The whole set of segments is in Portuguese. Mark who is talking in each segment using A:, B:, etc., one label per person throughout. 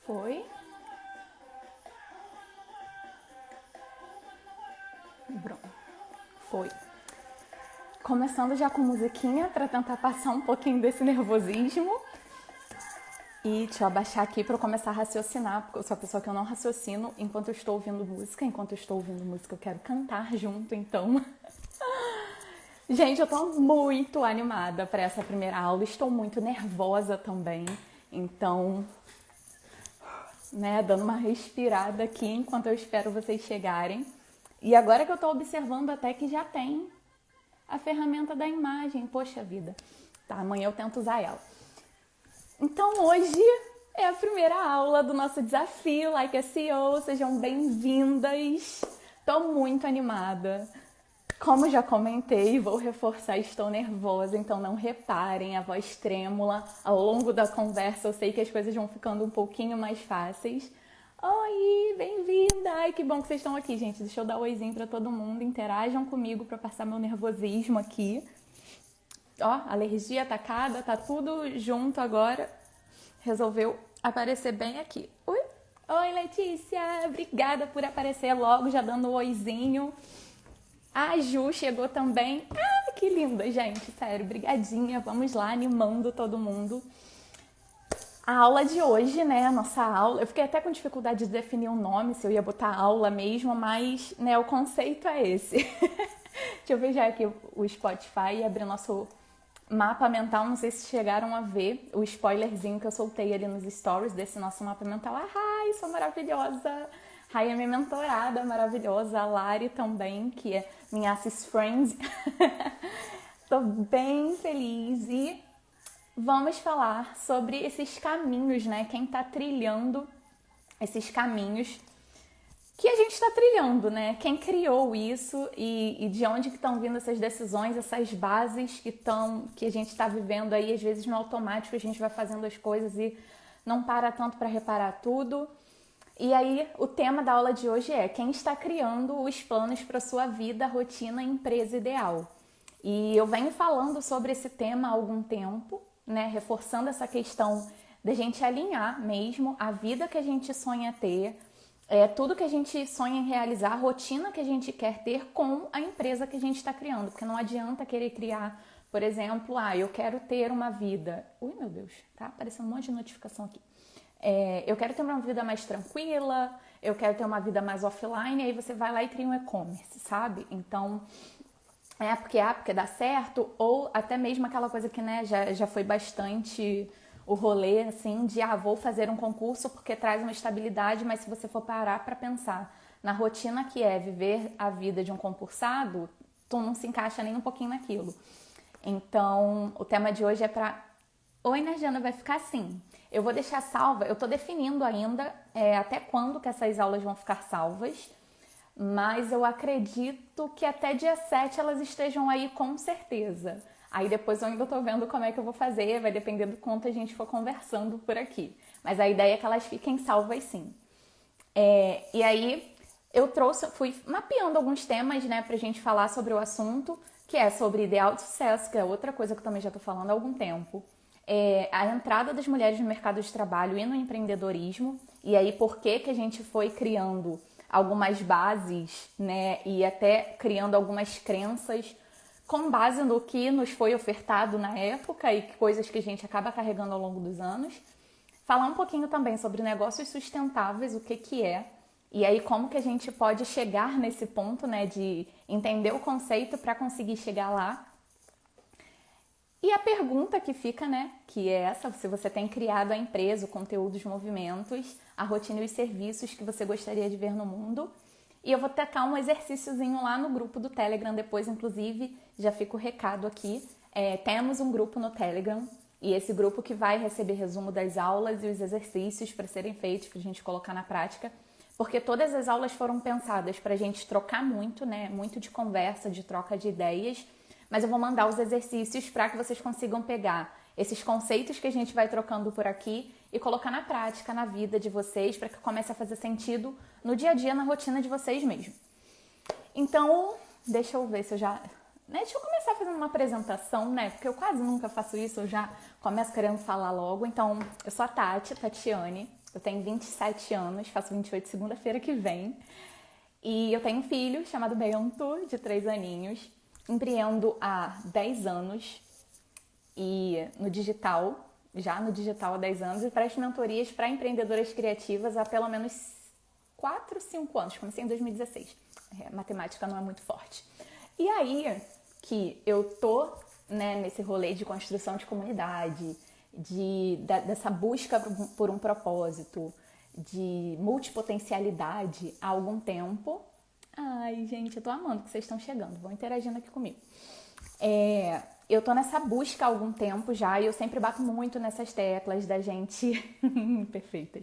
A: Foi. Pronto. Foi. Começando já com musiquinha para tentar passar um pouquinho desse nervosismo. E deixa eu abaixar aqui para eu começar a raciocinar, porque eu sou a pessoa que eu não raciocino enquanto eu estou ouvindo música. Enquanto eu estou ouvindo música, eu quero cantar junto, então... Gente, eu tô muito animada para essa primeira aula. Estou muito nervosa também. Então, né, dando uma respirada aqui enquanto eu espero vocês chegarem. E agora que eu tô observando até que já tem a ferramenta da imagem. Poxa vida. Tá, amanhã eu tento usar ela. Então, hoje é a primeira aula do nosso desafio Like SEO. Sejam bem-vindas. Tô muito animada. Como já comentei, vou reforçar, estou nervosa, então não reparem a voz trêmula. Ao longo da conversa eu sei que as coisas vão ficando um pouquinho mais fáceis. Oi, bem-vinda! Ai, que bom que vocês estão aqui, gente. Deixa eu dar um oizinho para todo mundo. Interajam comigo para passar meu nervosismo aqui. Ó, alergia atacada, tá tudo junto agora. Resolveu aparecer bem aqui. Oi, oi Letícia! Obrigada por aparecer logo, já dando um oizinho. A Ju chegou também. Ah, que linda, gente. Sério, brigadinha. Vamos lá, animando todo mundo. A aula de hoje, né, a nossa aula... Eu fiquei até com dificuldade de definir um nome, se eu ia botar aula mesmo, mas, né, o conceito é esse. Deixa eu ver já aqui o Spotify e abrir nosso mapa mental. Não sei se chegaram a ver o spoilerzinho que eu soltei ali nos stories desse nosso mapa mental. Ai, sou maravilhosa! Rai é minha mentorada maravilhosa, a Lari também, que é minha Assis Friend. Tô bem feliz e vamos falar sobre esses caminhos, né? Quem tá trilhando esses caminhos que a gente tá trilhando, né? Quem criou isso e de onde que estão vindo essas decisões, essas bases que a gente tá vivendo aí, às vezes no automático a gente vai fazendo as coisas e não para tanto para reparar tudo. E aí, o tema da aula de hoje é quem está criando os planos para sua vida, rotina e empresa ideal. E eu venho falando sobre esse tema há algum tempo, né? Reforçando essa questão da gente alinhar mesmo a vida que a gente sonha ter, tudo que a gente sonha em realizar, a rotina que a gente quer ter com a empresa que a gente está criando. Porque não adianta querer criar, por exemplo, eu quero ter uma vida... Ui, meu Deus, tá aparecendo um monte de notificação aqui. Eu quero ter uma vida mais tranquila, eu quero ter uma vida mais offline, aí você vai lá e cria um e-commerce, sabe? Então, porque dá certo, ou até mesmo aquela coisa que, né, já foi bastante o rolê, assim, de, vou fazer um concurso porque traz uma estabilidade, mas se você for parar para pensar na rotina que é viver a vida de um concursado, tu não se encaixa nem um pouquinho naquilo. Então, o tema de hoje é para... Oi, Nerjana, vai ficar assim. Eu vou deixar salva, eu tô definindo ainda até quando que essas aulas vão ficar salvas, mas eu acredito que até dia 7 elas estejam aí com certeza. Aí depois eu ainda tô vendo como é que eu vou fazer, vai depender do quanto a gente for conversando por aqui. Mas a ideia é que elas fiquem salvas sim. E aí fui mapeando alguns temas, né, pra gente falar sobre o assunto, que é sobre ideal de sucesso, que é outra coisa que eu também já tô falando há algum tempo. A entrada das mulheres no mercado de trabalho e no empreendedorismo, e aí por que a gente foi criando algumas bases, né, e até criando algumas crenças com base no que nos foi ofertado na época e coisas que a gente acaba carregando ao longo dos anos. Falar um pouquinho também sobre negócios sustentáveis, o que é, e aí como que a gente pode chegar nesse ponto, né, de entender o conceito para conseguir chegar lá. E a pergunta que fica, né, que é essa, se você tem criado a empresa, o conteúdo, os movimentos, a rotina e os serviços que você gostaria de ver no mundo. E eu vou tacar um exercíciozinho lá no grupo do Telegram depois, inclusive, já fica o recado aqui. Temos um grupo no Telegram e esse grupo que vai receber resumo das aulas e os exercícios para serem feitos, para a gente colocar na prática. Porque todas as aulas foram pensadas para a gente trocar muito, né, muito de conversa, de troca de ideias. Mas eu vou mandar os exercícios para que vocês consigam pegar esses conceitos que a gente vai trocando por aqui e colocar na prática, na vida de vocês, para que comece a fazer sentido no dia a dia, na rotina de vocês mesmo. Então, deixa eu ver se eu já... Deixa eu começar fazendo uma apresentação, né? Porque eu quase nunca faço isso, eu já começo querendo falar logo. Então, eu sou a Tatiane, Eu tenho 27 anos, faço 28 segunda-feira que vem. E eu tenho um filho chamado Bento, de 3 aninhos. Empreendo há 10 anos e já no digital há 10 anos, e presto mentorias para empreendedoras criativas há pelo menos 4, 5 anos. Comecei em 2016. Matemática não é muito forte. E aí que eu tô, né, nesse rolê de construção de comunidade, dessa busca por um propósito, de multipotencialidade há algum tempo. Ai, gente, eu tô amando que vocês estão chegando, vão interagindo aqui comigo. Eu tô nessa busca há algum tempo já, e eu sempre bato muito nessas teclas da gente perfeitas,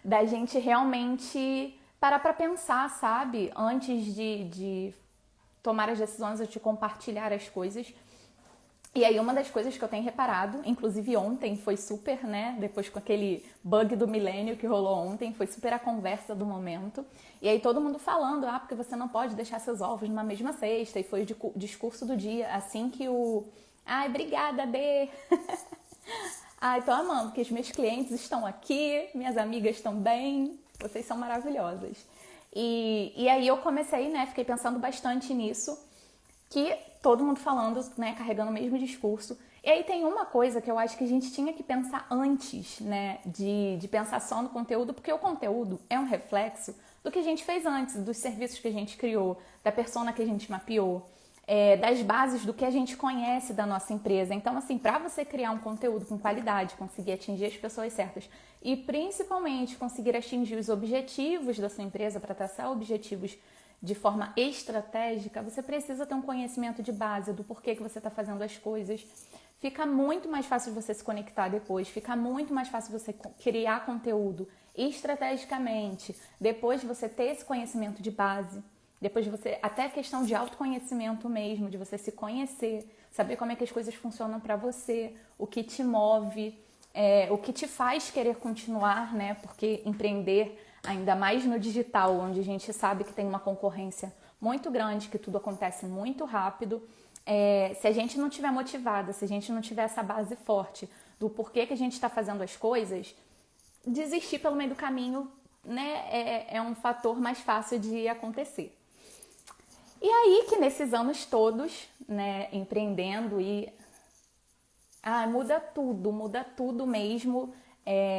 A: da gente realmente parar pra pensar, sabe? Antes de tomar as decisões, ou de compartilhar as coisas. E aí uma das coisas que eu tenho reparado, inclusive ontem foi super, né, depois com aquele bug do milênio que rolou ontem, foi super a conversa do momento. E aí todo mundo falando, porque você não pode deixar seus ovos numa mesma cesta, e foi o discurso do dia, assim que Ai, obrigada, Dê! Ai, tô amando que os meus clientes estão aqui, minhas amigas estão bem, vocês são maravilhosas. E aí eu comecei, né, fiquei pensando bastante nisso, que todo mundo falando, né, carregando o mesmo discurso. E aí tem uma coisa que eu acho que a gente tinha que pensar antes, né, de pensar só no conteúdo, porque o conteúdo é um reflexo do que a gente fez antes, dos serviços que a gente criou, da persona que a gente mapeou, das bases do que a gente conhece da nossa empresa. Então, assim, para você criar um conteúdo com qualidade, conseguir atingir as pessoas certas e principalmente conseguir atingir os objetivos da sua empresa, para traçar objetivos de forma estratégica, você precisa ter um conhecimento de base do porquê que você está fazendo as coisas. Fica muito mais fácil você se conectar depois, fica muito mais fácil você criar conteúdo estrategicamente, depois de você ter esse conhecimento de base, depois de você, até a questão de autoconhecimento mesmo, de você se conhecer, saber como é que as coisas funcionam para você, o que te move, o que te faz querer continuar, né? Porque empreender, ainda mais no digital, onde a gente sabe que tem uma concorrência muito grande, que tudo acontece muito rápido, se a gente não estiver motivada, se a gente não tiver essa base forte do porquê que a gente está fazendo as coisas, desistir pelo meio do caminho, né, é um fator mais fácil de acontecer. E aí que nesses anos todos, né, empreendendo muda tudo mesmo.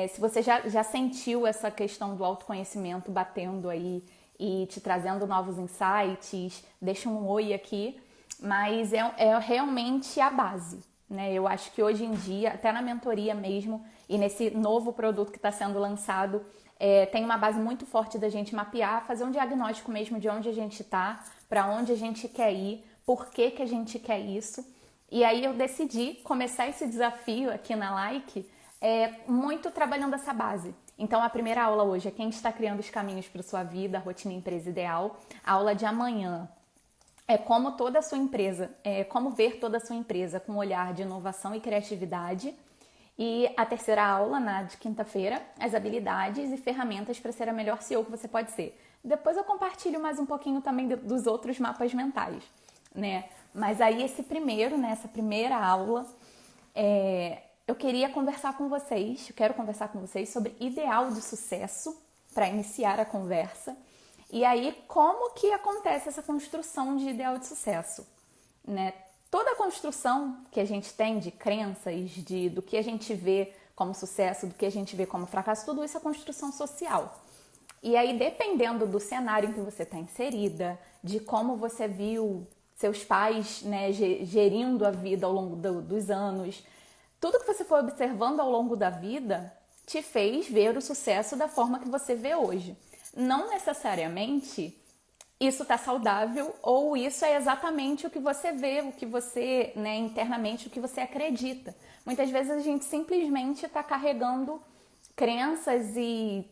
A: Se você já sentiu essa questão do autoconhecimento batendo aí e te trazendo novos insights, deixa um oi aqui, mas é realmente a base, né? Eu acho que hoje em dia, até na mentoria mesmo, e nesse novo produto que está sendo lançado, tem uma base muito forte da gente mapear, fazer um diagnóstico mesmo de onde a gente está, para onde a gente quer ir, por que a gente quer isso. E aí eu decidi começar esse desafio aqui na Like, muito trabalhando essa base. Então a primeira aula hoje é quem está criando os caminhos para sua vida, a rotina empresa ideal. A aula de amanhã é como toda a sua empresa, como ver toda a sua empresa com um olhar de inovação e criatividade. E a terceira aula, de quinta-feira, as habilidades e ferramentas para ser a melhor CEO que você pode ser. Depois eu compartilho mais um pouquinho também dos outros mapas mentais, né? Mas aí essa primeira aula, eu quero conversar com vocês sobre ideal de sucesso para iniciar a conversa. E aí, como que acontece essa construção de ideal de sucesso, né? Toda a construção que a gente tem de crenças, do que a gente vê como sucesso, do que a gente vê como fracasso, tudo isso é construção social. E aí, dependendo do cenário em que você está inserida, de como você viu seus pais, né, gerindo a vida ao longo dos anos, tudo que você foi observando ao longo da vida te fez ver o sucesso da forma que você vê hoje. Não necessariamente isso está saudável ou isso é exatamente o que você vê, o que você, né, internamente, o que você acredita. Muitas vezes a gente simplesmente está carregando crenças e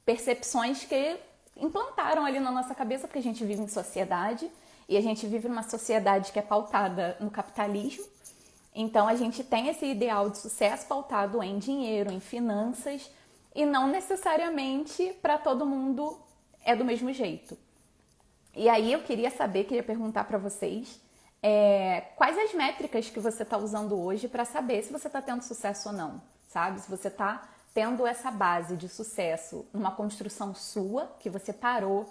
A: percepções que implantaram ali na nossa cabeça, porque a gente vive em sociedade e a gente vive numa sociedade que é pautada no capitalismo. Então a gente tem esse ideal de sucesso pautado em dinheiro, em finanças, e não necessariamente para todo mundo é do mesmo jeito. E aí eu queria perguntar para vocês quais as métricas que você está usando hoje para saber se você está tendo sucesso ou não, sabe? Se você está tendo essa base de sucesso, uma construção sua, que você parou,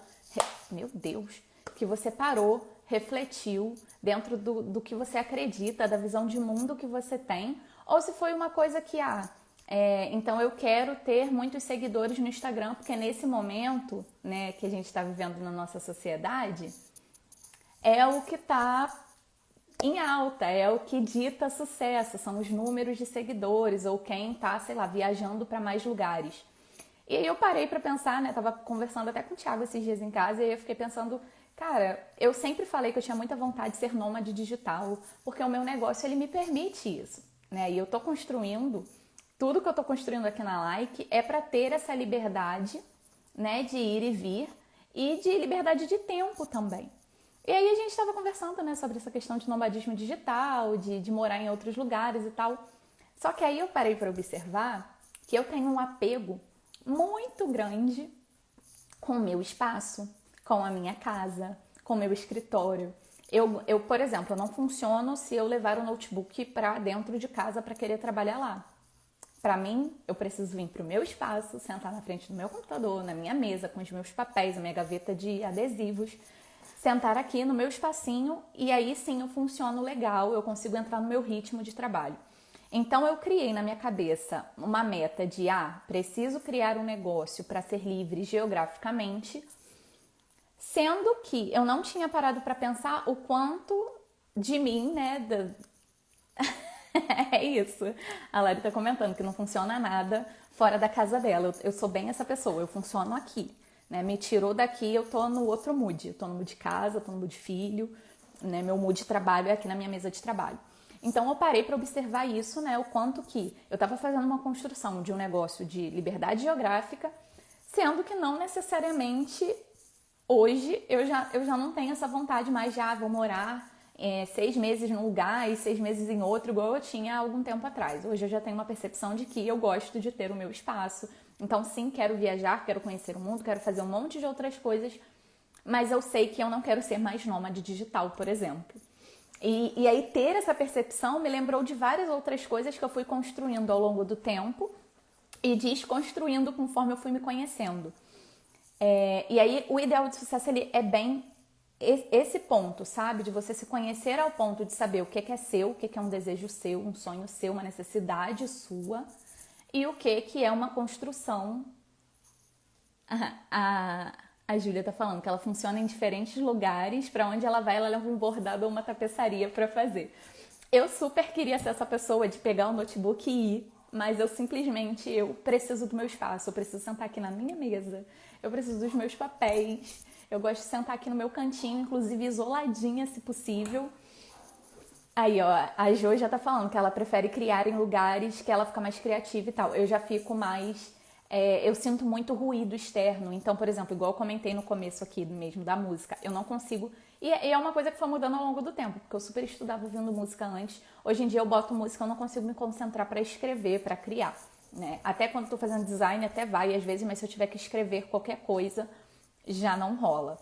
A: meu Deus, que você parou, refletiu dentro do que você acredita, da visão de mundo que você tem, ou se foi uma coisa que, então eu quero ter muitos seguidores no Instagram, porque nesse momento, né, que a gente está vivendo na nossa sociedade, é o que está em alta, é o que dita sucesso, são os números de seguidores ou quem está, sei lá, viajando para mais lugares. E aí eu parei para pensar, né, tava conversando até com o Thiago esses dias em casa e aí eu fiquei pensando, cara, eu sempre falei que eu tinha muita vontade de ser nômade digital, porque o meu negócio, ele me permite isso, né, e eu tô construindo, tudo que eu tô construindo aqui na Like é para ter essa liberdade, né, de ir e vir e de liberdade de tempo também. E aí a gente estava conversando, né, sobre essa questão de nomadismo digital, de morar em outros lugares e tal. Só que aí eu parei para observar que eu tenho um apego muito grande com o meu espaço, com a minha casa, com o meu escritório. Eu, por exemplo, eu não funciono se eu levar o notebook para dentro de casa para querer trabalhar lá. Para mim, eu preciso vir para o meu espaço, sentar na frente do meu computador, na minha mesa, com os meus papéis, a minha gaveta de adesivos, sentar aqui no meu espacinho e aí sim eu funciono legal, eu consigo entrar no meu ritmo de trabalho. Então eu criei na minha cabeça uma meta de preciso criar um negócio para ser livre geograficamente, sendo que eu não tinha parado para pensar o quanto de mim, né, é isso. A Lari tá comentando que não funciona nada fora da casa dela. Eu sou bem essa pessoa, eu funciono aqui. Né? Me tirou daqui, eu tô no outro mood. Eu tô no mood de casa, tô no mood de filho, né? Meu mood de trabalho é aqui na minha mesa de trabalho. Então eu parei para observar isso, né? O quanto que eu estava fazendo uma construção de um negócio de liberdade geográfica, sendo que não necessariamente hoje eu já não tenho essa vontade mais de vou morar 6 meses num lugar e 6 meses em outro, igual eu tinha há algum tempo atrás. Hoje eu já tenho uma percepção de que eu gosto de ter o meu espaço. Então, sim, quero viajar, quero conhecer o mundo, quero fazer um monte de outras coisas, mas eu sei que eu não quero ser mais nômade digital, por exemplo. E aí, ter essa percepção me lembrou de várias outras coisas que eu fui construindo ao longo do tempo e desconstruindo conforme eu fui me conhecendo. E aí, o ideal de sucesso ele é bem esse ponto, sabe? De você se conhecer ao ponto de saber o que é seu, o que é um desejo seu, um sonho seu, uma necessidade sua e o que é uma construção. A Júlia tá falando que ela funciona em diferentes lugares, para onde ela vai, ela leva um bordado ou uma tapeçaria para fazer. Eu super queria ser essa pessoa de pegar o notebook e ir, mas eu preciso do meu espaço, eu preciso sentar aqui na minha mesa, eu preciso dos meus papéis, eu gosto de sentar aqui no meu cantinho, inclusive isoladinha se possível. Aí, ó, a Jo já tá falando que ela prefere criar em lugares que ela fica mais criativa e tal. Eu já fico mais... eu sinto muito ruído externo. Então, por exemplo, igual eu comentei no começo aqui mesmo da música, eu não consigo... E é uma coisa que foi mudando ao longo do tempo, porque eu super estudava ouvindo música antes. Hoje em dia eu boto música, eu não consigo me concentrar para escrever, para criar, né? Até quando eu tô fazendo design, até vai às vezes, mas se eu tiver que escrever qualquer coisa, já não rola.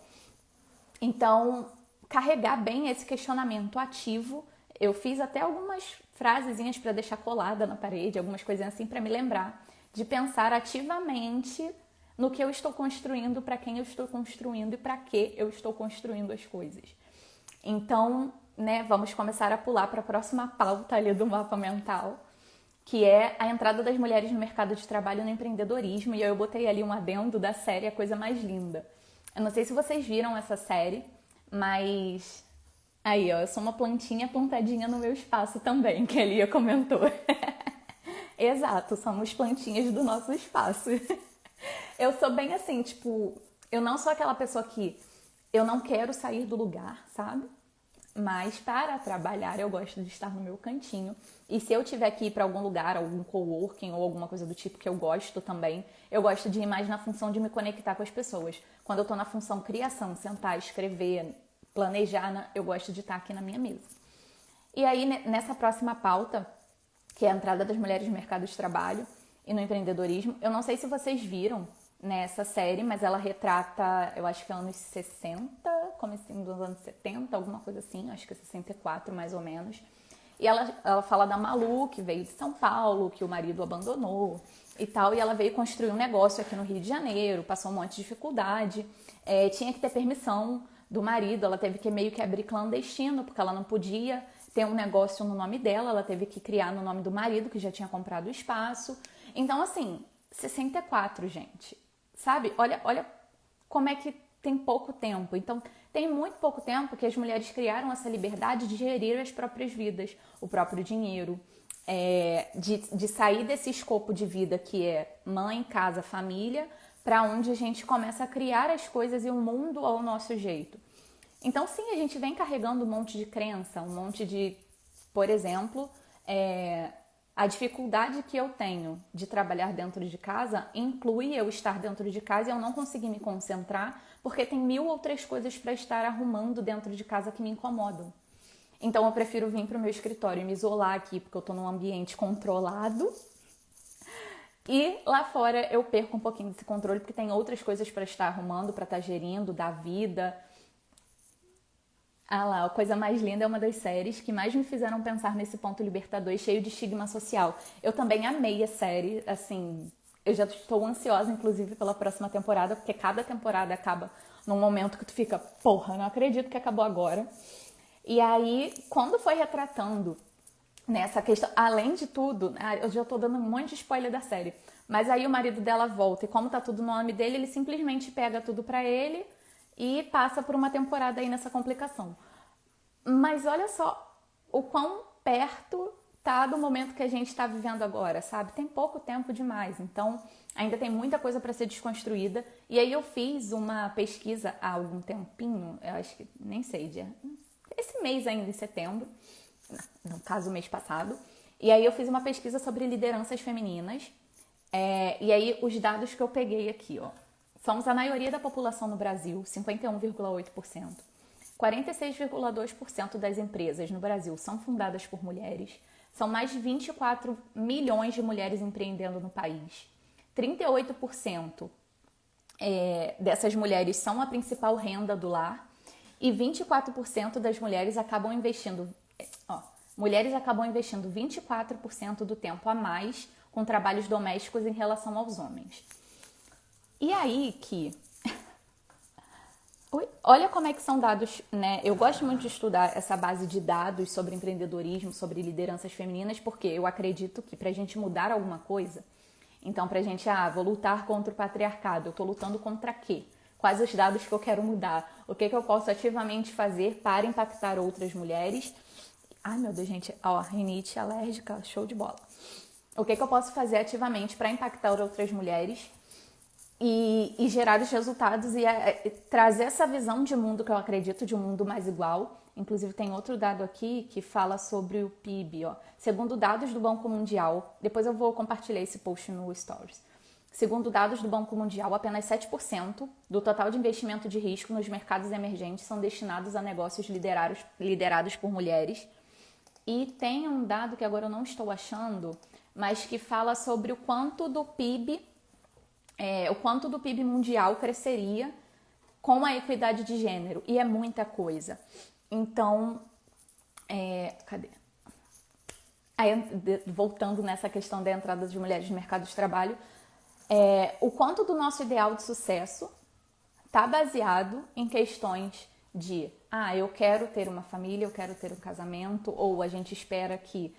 A: Então, carregar bem esse questionamento ativo. Eu fiz até algumas frasezinhas para deixar colada na parede, algumas coisinhas assim para me lembrar de pensar ativamente no que eu estou construindo, para quem eu estou construindo e para que eu estou construindo as coisas. Então, né, vamos começar a pular para a próxima pauta ali do mapa mental, que é a entrada das mulheres no mercado de trabalho no empreendedorismo. E eu botei ali um adendo da série A Coisa Mais Linda. Eu não sei se vocês viram essa série, mas... Aí, ó, eu sou uma plantinha plantadinha no meu espaço também, que a Lia comentou. Exato, somos plantinhas do nosso espaço. Eu sou bem assim, tipo, eu não sou aquela pessoa que eu não quero sair do lugar, sabe? Mas para trabalhar eu gosto de estar no meu cantinho. E se eu tiver que ir para algum lugar, algum coworking ou alguma coisa do tipo que eu gosto também, eu gosto de ir mais na função de me conectar com as pessoas. Quando eu tô na função criação, sentar, escrever, planejar, eu gosto de estar aqui na minha mesa. E aí, nessa próxima pauta, que é a entrada das mulheres no mercado de trabalho e no empreendedorismo, eu não sei se vocês viram nessa série, mas ela retrata, eu acho que anos 60, comecinho dos anos 70, alguma coisa assim, acho que 64 mais ou menos. E ela fala da Malu, que veio de São Paulo, que o marido abandonou e tal. E ela veio construir um negócio aqui no Rio de Janeiro, passou um monte de dificuldade. Tinha que ter permissão do marido, ela teve que meio que abrir clandestino, porque ela não podia ter um negócio no nome dela, ela teve que criar no nome do marido, que já tinha comprado o espaço. Então, assim, 64, gente. Sabe? Olha como é que tem pouco tempo. Então, tem muito pouco tempo que as mulheres criaram essa liberdade de gerir as próprias vidas, o próprio dinheiro, de sair desse escopo de vida que é mãe, casa, família, para onde a gente começa a criar as coisas e o mundo ao nosso jeito. Então, sim, a gente vem carregando um monte de crença, um monte de, por exemplo, a dificuldade que eu tenho de trabalhar dentro de casa inclui eu estar dentro de casa e eu não conseguir me concentrar porque tem 1000 outras coisas para estar arrumando dentro de casa que me incomodam. Então, eu prefiro vir para o meu escritório e me isolar aqui porque eu estou num ambiente controlado. E lá fora eu perco um pouquinho desse controle porque tem outras coisas para estar arrumando, para estar gerindo, da vida. Ah lá, a Coisa Mais Linda é uma das séries que mais me fizeram pensar nesse ponto libertador e cheio de estigma social. Eu também amei a série, assim, eu já estou ansiosa, inclusive, pela próxima temporada, porque cada temporada acaba num momento que tu fica, porra, não acredito que acabou agora. E aí, quando foi retratando nessa questão, além de tudo, eu já tô dando um monte de spoiler da série, mas aí o marido dela volta e como tá tudo no nome dele, ele simplesmente pega tudo pra ele e passa por uma temporada aí nessa complicação. Mas olha só o quão perto tá do momento que a gente está vivendo agora, sabe? Tem pouco tempo demais, então ainda tem muita coisa para ser desconstruída. E aí eu fiz uma pesquisa há algum tempinho, eu acho que nem sei, esse mês ainda, em setembro, no caso o mês passado, e aí eu fiz uma pesquisa sobre lideranças femininas, e aí os dados que eu peguei aqui, ó, somos a maioria da população no Brasil, 51,8%. 46,2% das empresas no Brasil são fundadas por mulheres. São mais de 24 milhões de mulheres empreendendo no país. 38% dessas mulheres são a principal renda do lar. E 24% das mulheres acabam investindo... mulheres acabam investindo 24% do tempo a mais com trabalhos domésticos em relação aos homens. E aí que... Olha como é que são dados, né? Eu gosto muito de estudar essa base de dados sobre empreendedorismo, sobre lideranças femininas, porque eu acredito que pra gente mudar alguma coisa, então pra gente, vou lutar contra o patriarcado, eu tô lutando contra quê? Quais os dados que eu quero mudar? O que eu posso ativamente fazer para impactar outras mulheres? Ai, meu Deus, gente, rinite alérgica, show de bola. O que eu posso fazer ativamente para impactar outras mulheres? E gerar os resultados e trazer essa visão de mundo que eu acredito, de um mundo mais igual. Inclusive tem outro dado aqui que fala sobre o PIB. Segundo dados do Banco Mundial, depois eu vou compartilhar esse post no Stories. Segundo dados do Banco Mundial, apenas 7% do total de investimento de risco nos mercados emergentes são destinados a negócios liderados por mulheres. E tem um dado que agora eu não estou achando, mas que fala sobre o quanto do PIB mundial cresceria com a equidade de gênero. E é muita coisa. Então, cadê? Aí, voltando nessa questão da entrada de mulheres no mercado de trabalho, o quanto do nosso ideal de sucesso está baseado em questões de eu quero ter uma família, eu quero ter um casamento, ou a gente espera que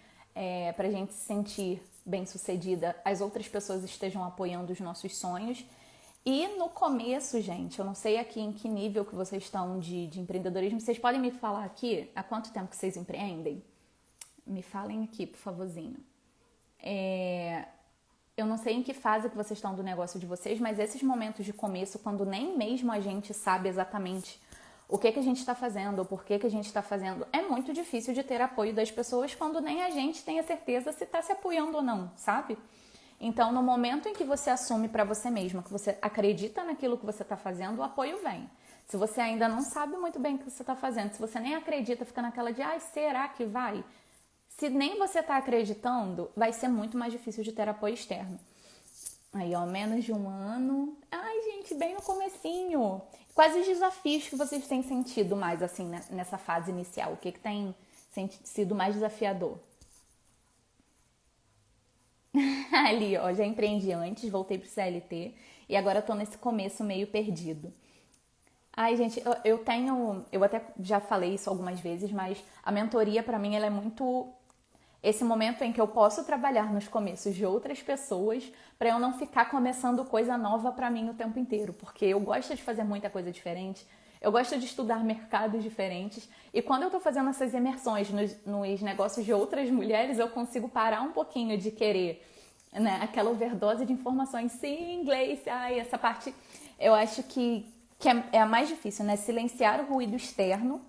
A: para a gente se sentir bem-sucedida, as outras pessoas estejam apoiando os nossos sonhos. E no começo, gente, eu não sei aqui em que nível que vocês estão de empreendedorismo, vocês podem me falar aqui há quanto tempo que vocês empreendem? Me falem aqui, por favorzinho. Eu não sei em que fase que vocês estão do negócio de vocês, mas esses momentos de começo, quando nem mesmo a gente sabe exatamente o que a gente está fazendo, ou por que a gente está fazendo, é muito difícil de ter apoio das pessoas quando nem a gente tem a certeza se está se apoiando ou não, sabe? Então, no momento em que você assume para você mesma, que você acredita naquilo que você está fazendo, o apoio vem. Se você ainda não sabe muito bem o que você está fazendo, se você nem acredita, fica naquela de, será que vai? Se nem você está acreditando, vai ser muito mais difícil de ter apoio externo. Aí, menos de um ano. Ai, gente, bem no comecinho. Quais os desafios que vocês têm sentido mais, assim, nessa fase inicial? O que tem sido mais desafiador? Ali, ó, já empreendi antes, voltei pro CLT e agora tô nesse começo meio perdido. Ai, gente, eu até já falei isso algumas vezes, mas a mentoria pra mim ela é muito esse momento em que eu posso trabalhar nos começos de outras pessoas para eu não ficar começando coisa nova para mim o tempo inteiro, porque eu gosto de fazer muita coisa diferente, eu gosto de estudar mercados diferentes e quando eu tô fazendo essas imersões nos negócios de outras mulheres, eu consigo parar um pouquinho de querer, né, aquela overdose de informações, sim, inglês, ai, essa parte eu acho que é a mais difícil, né, silenciar o ruído externo,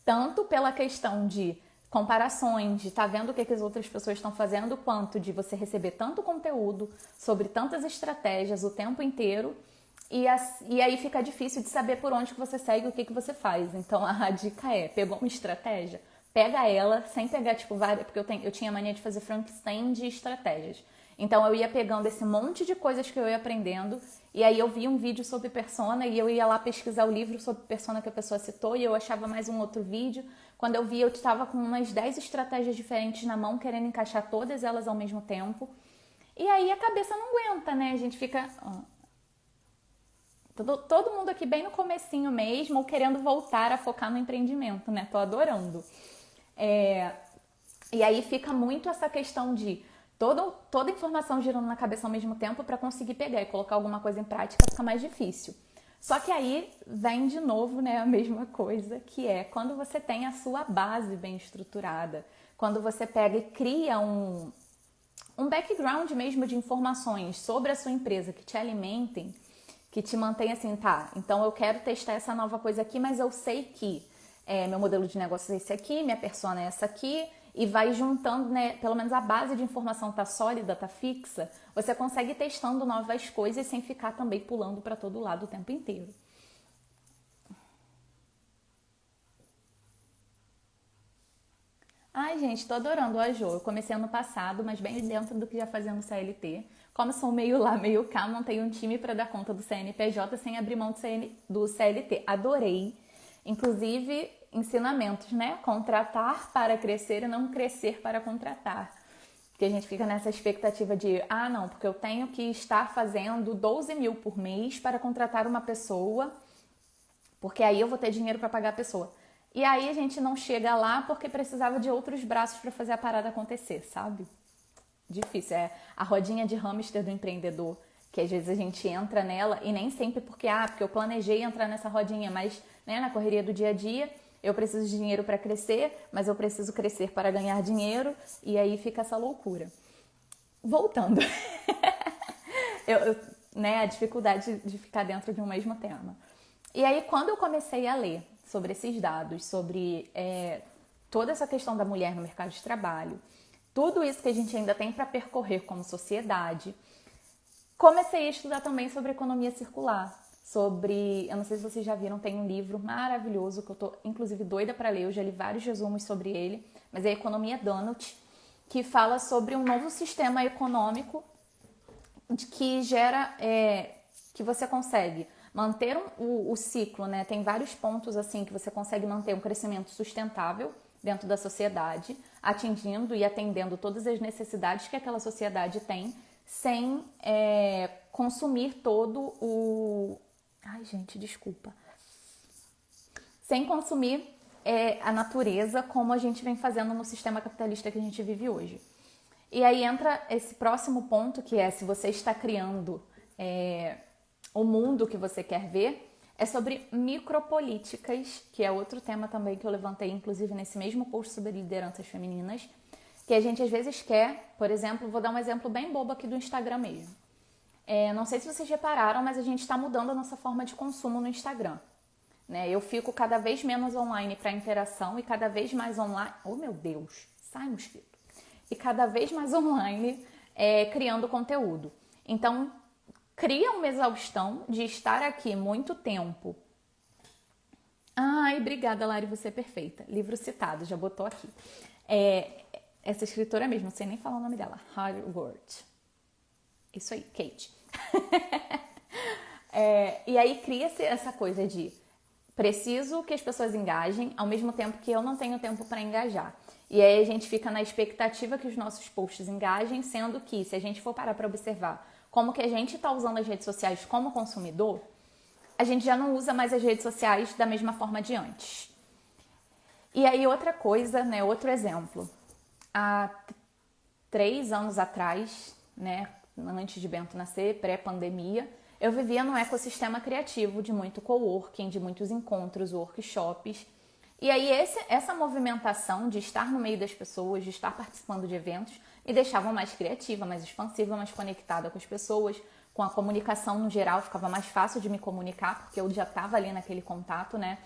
A: tanto pela questão de comparações, de estar vendo o que as outras pessoas estão fazendo, quanto de você receber tanto conteúdo sobre tantas estratégias o tempo inteiro e aí fica difícil de saber por onde que você segue, o que você faz. Então a dica é, pegou uma estratégia, pega ela sem pegar tipo várias, porque eu tinha mania de fazer Frankenstein de estratégias. Então eu ia pegando esse monte de coisas que eu ia aprendendo e aí eu via um vídeo sobre persona e eu ia lá pesquisar o livro sobre persona que a pessoa citou e eu achava mais um outro vídeo. Quando eu vi, eu estava com umas 10 estratégias diferentes na mão, querendo encaixar todas elas ao mesmo tempo. E aí a cabeça não aguenta, né? A gente fica... Todo mundo aqui bem no comecinho mesmo, ou querendo voltar a focar no empreendimento, né? Tô adorando. E aí fica muito essa questão de toda informação girando na cabeça ao mesmo tempo para conseguir pegar e colocar alguma coisa em prática fica mais difícil. Só que aí vem de novo, né, a mesma coisa, que é quando você tem a sua base bem estruturada, quando você pega e cria um background mesmo de informações sobre a sua empresa que te alimentem, que te mantém assim, tá, então eu quero testar essa nova coisa aqui, mas eu sei que meu modelo de negócio é esse aqui, minha persona é essa aqui, e vai juntando, né, pelo menos a base de informação tá sólida, tá fixa, você consegue ir testando novas coisas sem ficar também pulando para todo lado o tempo inteiro. Ai, gente, tô adorando a Jo. Eu comecei ano passado, mas bem dentro do que já fazia no CLT. Como sou meio lá, meio cá, montei um time para dar conta do CNPJ sem abrir mão do CLT. Adorei. Inclusive, ensinamentos, né? Contratar para crescer e não crescer para contratar. Porque a gente fica nessa expectativa de, não, porque eu tenho que estar fazendo 12 mil por mês para contratar uma pessoa, porque aí eu vou ter dinheiro para pagar a pessoa. E aí a gente não chega lá porque precisava de outros braços para fazer a parada acontecer, sabe? Difícil, é a rodinha de hamster do empreendedor, que às vezes a gente entra nela e nem sempre porque eu planejei entrar nessa rodinha, mas né, na correria do dia a dia eu preciso de dinheiro para crescer, mas eu preciso crescer para ganhar dinheiro e aí fica essa loucura. Voltando, né, a dificuldade de ficar dentro de um mesmo tema. E aí quando eu comecei a ler sobre esses dados, sobre toda essa questão da mulher no mercado de trabalho, tudo isso que a gente ainda tem para percorrer como sociedade, comecei a estudar também sobre economia circular, eu não sei se vocês já viram, tem um livro maravilhoso que eu tô inclusive doida para ler, eu já li vários resumos sobre ele, mas é Economia Donut, que fala sobre um novo sistema econômico que gera, que você consegue manter o ciclo, né? Tem vários pontos assim que você consegue manter um crescimento sustentável dentro da sociedade, atingindo e atendendo todas as necessidades que aquela sociedade tem, sem consumir todo o... Ai, gente, desculpa. Sem consumir a natureza como a gente vem fazendo no sistema capitalista que a gente vive hoje. E aí entra esse próximo ponto, que é se você está criando o mundo que você quer ver, é sobre micropolíticas, que é outro tema também que eu levantei, inclusive nesse mesmo curso sobre lideranças femininas, que a gente às vezes quer, por exemplo, vou dar um exemplo bem bobo aqui do Instagram mesmo. Não sei se vocês repararam, mas a gente está mudando a nossa forma de consumo no Instagram. Né? Eu fico cada vez menos online para interação e cada vez mais online... Oh, meu Deus! Sai, mosquito! E cada vez mais online criando conteúdo. Então, cria uma exaustão de estar aqui muito tempo. Ai, obrigada, Lari, você é perfeita. Livro citado, já botou aqui. Essa escritora mesmo, não sei nem falar o nome dela. Harvard. Isso aí, Kate. E aí cria-se essa coisa de preciso que as pessoas engajem, ao mesmo tempo que eu não tenho tempo para engajar. E aí a gente fica na expectativa que os nossos posts engajem, sendo que, se a gente for parar para observar como que a gente está usando as redes sociais como consumidor, a gente já não usa mais as redes sociais da mesma forma de antes. E aí outra coisa, né, outro exemplo. Há 3 anos atrás, né, antes de Bento nascer, pré-pandemia, eu vivia num ecossistema criativo de muito coworking, de muitos encontros, workshops. E aí essa movimentação de estar no meio das pessoas, de estar participando de eventos, me deixava mais criativa, mais expansiva, mais conectada com as pessoas, com a comunicação no geral, ficava mais fácil de me comunicar, porque eu já estava ali naquele contato, né?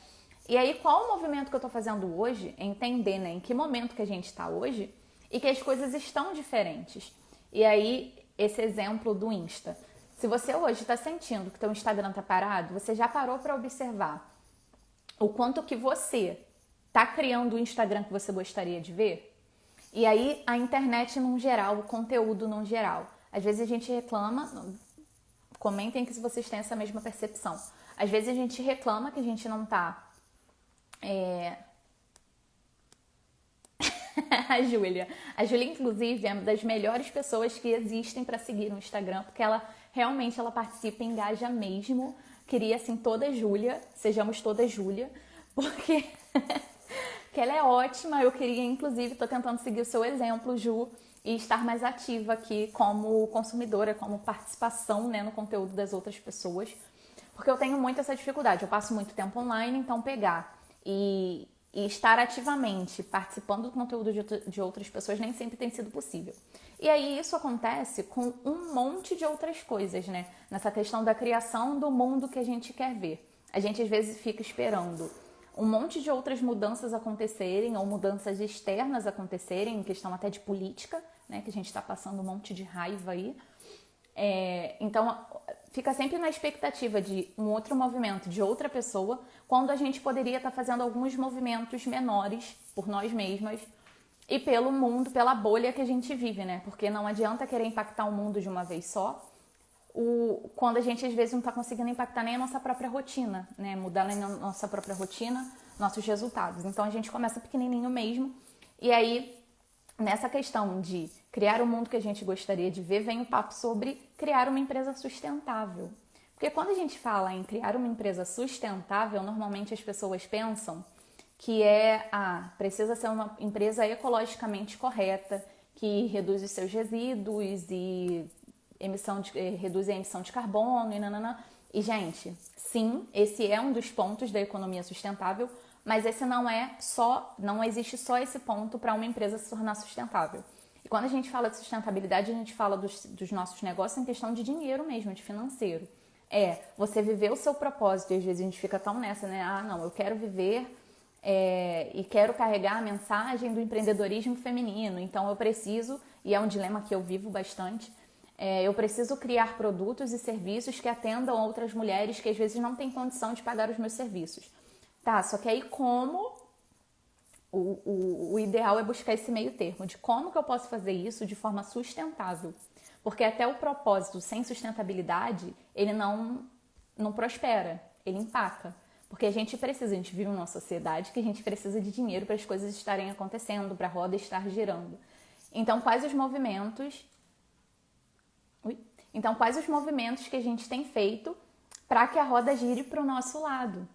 A: E aí qual o movimento que eu estou fazendo hoje? É entender, né, em que momento que a gente está hoje e que as coisas estão diferentes. E aí esse exemplo do Insta. Se você hoje está sentindo que teu Instagram está parado, você já parou para observar o quanto que você está criando o Instagram que você gostaria de ver? E aí a internet num geral, o conteúdo num geral. Às vezes a gente reclama, comentem que se vocês têm essa mesma percepção. Às vezes a gente reclama que a gente não está... A Júlia, inclusive, é uma das melhores pessoas que existem para seguir no Instagram, porque ela realmente participa e engaja mesmo. Queria, assim, toda Júlia, sejamos toda Júlia, porque que ela é ótima. Eu queria, inclusive, estou tentando seguir o seu exemplo, Ju, e estar mais ativa aqui como consumidora, como participação, né, no conteúdo das outras pessoas, porque eu tenho muito essa dificuldade. Eu passo muito tempo online, então pegar e estar ativamente participando do conteúdo de outras pessoas nem sempre tem sido possível. E aí isso acontece com um monte de outras coisas, né? Nessa questão da criação do mundo que a gente quer ver. A gente às vezes fica esperando um monte de outras mudanças acontecerem ou mudanças externas acontecerem, em questão até de política, né? Que a gente está passando um monte de raiva aí. Então, fica sempre na expectativa de um outro movimento de outra pessoa, quando a gente poderia estar fazendo alguns movimentos menores por nós mesmas e pelo mundo, pela bolha que a gente vive, né? Porque não adianta querer impactar o mundo de uma vez só, quando a gente às vezes não está conseguindo impactar nem a nossa própria rotina, né? Mudar nem a nossa própria rotina, nossos resultados. Então a gente começa pequenininho mesmo, e aí nessa questão de criar o mundo que a gente gostaria de ver, vem o papo sobre criar uma empresa sustentável. Porque quando a gente fala em criar uma empresa sustentável, normalmente as pessoas pensam que precisa ser uma empresa ecologicamente correta, que reduz os seus resíduos e reduz a emissão de carbono e nanana. E, gente, sim, esse é um dos pontos da economia sustentável, mas esse não existe só esse ponto para uma empresa se tornar sustentável. E quando a gente fala de sustentabilidade, a gente fala dos nossos negócios em questão de dinheiro mesmo, de financeiro. Você viver o seu propósito, e às vezes a gente fica tão nessa, né? Não, eu quero viver e quero carregar a mensagem do empreendedorismo feminino, então eu preciso, e é um dilema que eu vivo bastante, eu preciso criar produtos e serviços que atendam outras mulheres que às vezes não têm condição de pagar os meus serviços. Tá, só que aí como o ideal é buscar esse meio termo, de como que eu posso fazer isso de forma sustentável. Porque até o propósito sem sustentabilidade, ele não prospera, ele empaca. Porque a gente vive numa sociedade que a gente precisa de dinheiro para as coisas estarem acontecendo, para a roda estar girando. Então, quais os movimentos que a gente tem feito para que a roda gire para o nosso lado?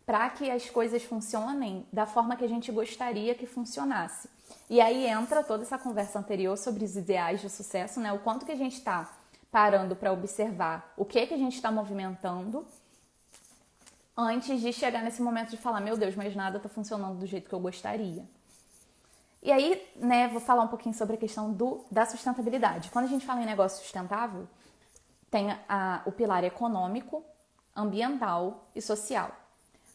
A: Para que as coisas funcionem da forma que a gente gostaria que funcionasse. E aí entra toda essa conversa anterior sobre os ideais de sucesso, né? O quanto que a gente está parando para observar o que a gente está movimentando antes de chegar nesse momento de falar, meu Deus, mas nada está funcionando do jeito que eu gostaria. E aí, né, vou falar um pouquinho sobre a questão da sustentabilidade. Quando a gente fala em negócio sustentável, tem o pilar econômico, ambiental e social.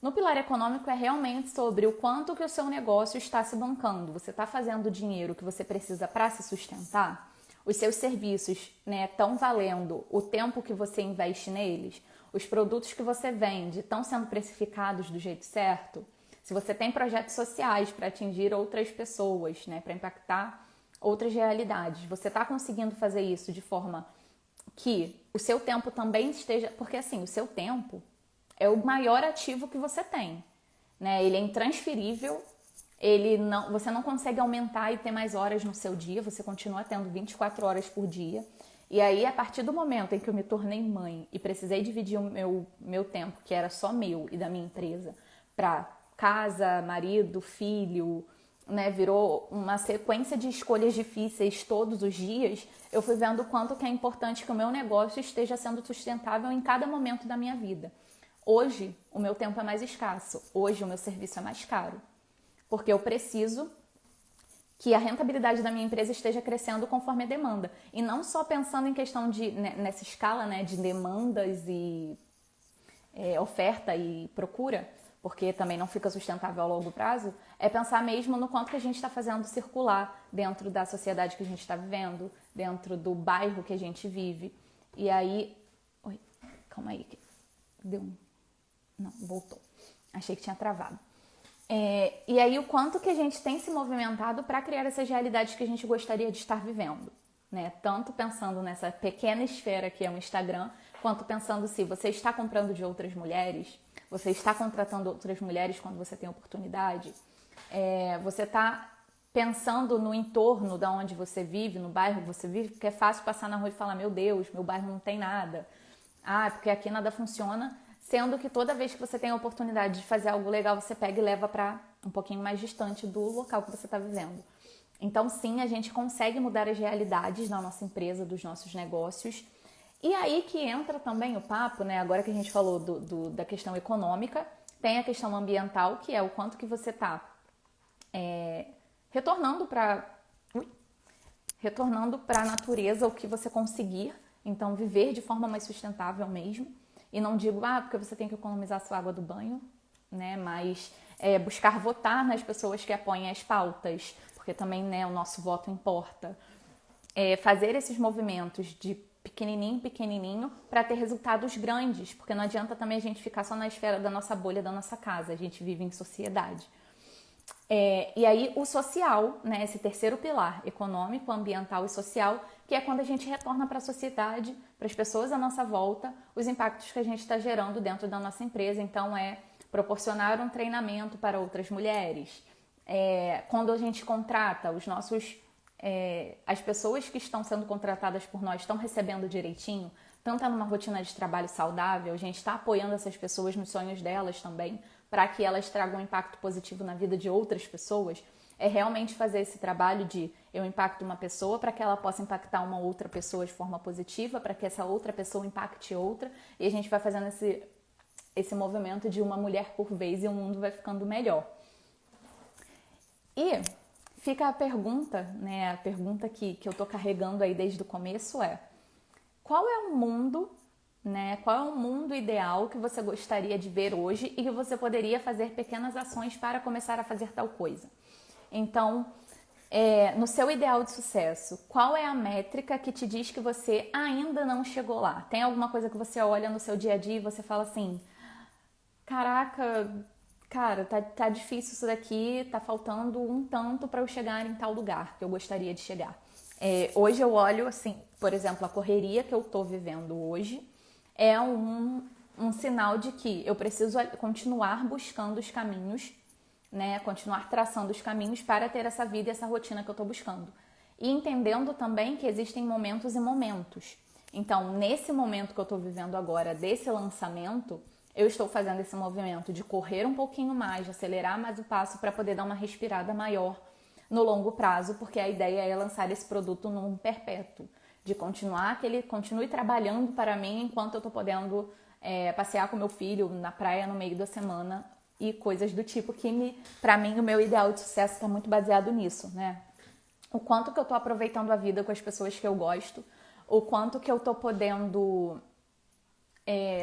A: No pilar econômico é realmente sobre o quanto que o seu negócio está se bancando. Você está fazendo o dinheiro que você precisa para se sustentar? Os seus serviços, né, estão valendo o tempo que você investe neles? Os produtos que você vende estão sendo precificados do jeito certo? Se você tem projetos sociais para atingir outras pessoas, né, para impactar outras realidades, você está conseguindo fazer isso de forma que o seu tempo também esteja... Porque assim, o seu tempo é o maior ativo que você tem, né? Ele é intransferível, você não consegue aumentar e ter mais horas no seu dia, você continua tendo 24 horas por dia. E aí, a partir do momento em que eu me tornei mãe e precisei dividir o meu tempo, que era só meu e da minha empresa, para casa, marido, filho, né, virou uma sequência de escolhas difíceis todos os dias, eu fui vendo o quanto que é importante que o meu negócio esteja sendo sustentável em cada momento da minha vida. Hoje, o meu tempo é mais escasso. Hoje, o meu serviço é mais caro. Porque eu preciso que a rentabilidade da minha empresa esteja crescendo conforme a demanda. E não só pensando em questão de, nessa escala, né, de demandas e oferta e procura, porque também não fica sustentável a longo prazo, é pensar mesmo no quanto que a gente está fazendo circular dentro da sociedade que a gente está vivendo, dentro do bairro que a gente vive. E aí... Oi, calma aí. Deu um... Não, voltou. Achei que tinha travado. E aí o quanto que a gente tem se movimentado para criar essas realidades que a gente gostaria de estar vivendo, né? Tanto pensando nessa pequena esfera que é o Instagram, quanto pensando se você está comprando de outras mulheres, você está contratando outras mulheres quando você tem oportunidade, você está pensando no entorno da onde você vive, no bairro que você vive, porque é fácil passar na rua e falar, meu Deus, meu bairro não tem nada. Porque aqui nada funciona. Sendo que toda vez que você tem a oportunidade de fazer algo legal, você pega e leva para um pouquinho mais distante do local que você está vivendo. Então, sim, a gente consegue mudar as realidades da nossa empresa, dos nossos negócios. E aí que entra também o papo, né? Agora que a gente falou da questão econômica, tem a questão ambiental, que é o quanto que você está retornando para a natureza o que você conseguir. Então, viver de forma mais sustentável mesmo. E não digo, porque você tem que economizar a sua água do banho, né? Mas buscar votar nas pessoas que apoiam as pautas, porque também, né, o nosso voto importa. Fazer esses movimentos de pequenininho, pequenininho, para ter resultados grandes, porque não adianta também a gente ficar só na esfera da nossa bolha, da nossa casa, a gente vive em sociedade. E aí o social, né, esse terceiro pilar, econômico, ambiental e social, que é quando a gente retorna para a sociedade, para as pessoas à nossa volta, os impactos que a gente está gerando dentro da nossa empresa. Então, proporcionar um treinamento para outras mulheres. Quando a gente contrata as pessoas que estão sendo contratadas por nós estão recebendo direitinho, estão tendo uma rotina de trabalho saudável, a gente está apoiando essas pessoas nos sonhos delas também, para que elas tragam um impacto positivo na vida de outras pessoas, é realmente fazer esse trabalho de eu impacto uma pessoa para que ela possa impactar uma outra pessoa de forma positiva, para que essa outra pessoa impacte outra, e a gente vai fazendo esse movimento de uma mulher por vez e o mundo vai ficando melhor. E fica a pergunta, né? A pergunta que eu tô carregando aí desde o começo qual é o mundo, né? Qual é o mundo ideal que você gostaria de ver hoje e que você poderia fazer pequenas ações para começar a fazer tal coisa? Então, no seu ideal de sucesso, qual é a métrica que te diz que você ainda não chegou lá? Tem alguma coisa que você olha no seu dia a dia e você fala assim, caraca, cara, tá difícil isso daqui, tá faltando um tanto para eu chegar em tal lugar que eu gostaria de chegar. Hoje eu olho assim, por exemplo, a correria que eu tô vivendo hoje é um sinal de que eu preciso continuar buscando os caminhos, né? Continuar traçando os caminhos para ter essa vida e essa rotina que eu tô buscando. E entendendo também que existem momentos e momentos. Então, nesse momento que eu tô vivendo agora, desse lançamento, eu estou fazendo esse movimento de correr um pouquinho mais, de acelerar mais o passo para poder dar uma respirada maior no longo prazo, porque a ideia é lançar esse produto num perpétuo, de continuar que ele continue trabalhando para mim enquanto eu estou podendo passear com meu filho na praia no meio da semana e coisas do tipo que, para mim, o meu ideal de sucesso está muito baseado nisso, né? O quanto que eu estou aproveitando a vida com as pessoas que eu gosto, o quanto que eu estou podendo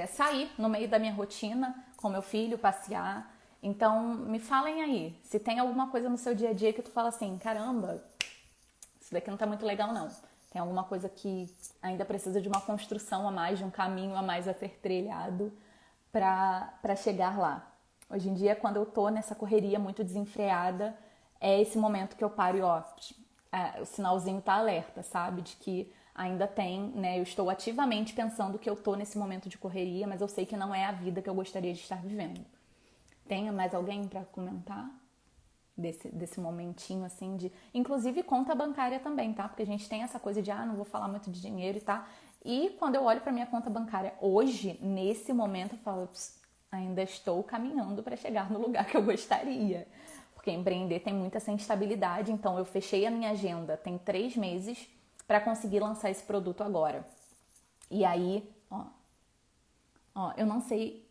A: sair no meio da minha rotina com meu filho, passear. Então, me falem aí, se tem alguma coisa no seu dia a dia que tu fala assim, caramba, isso daqui não tá muito legal não. Tem alguma coisa que ainda precisa de uma construção a mais, de um caminho a mais a ser trilhado para chegar lá. Hoje em dia, quando eu tô nessa correria muito desenfreada, é esse momento que eu paro e o sinalzinho tá alerta, sabe? De que ainda tem, né? Eu estou ativamente pensando que eu tô nesse momento de correria, mas eu sei que não é a vida que eu gostaria de estar vivendo. Tem mais alguém para comentar desse momentinho assim de... Inclusive conta bancária também, tá? Porque a gente tem essa coisa de, não vou falar muito de dinheiro e tá. E quando eu olho para minha conta bancária hoje, nesse momento, eu falo, ainda estou caminhando para chegar no lugar que eu gostaria. Porque empreender tem muita essa instabilidade, então eu fechei a minha agenda tem 3 meses para conseguir lançar esse produto agora. E aí, eu não sei...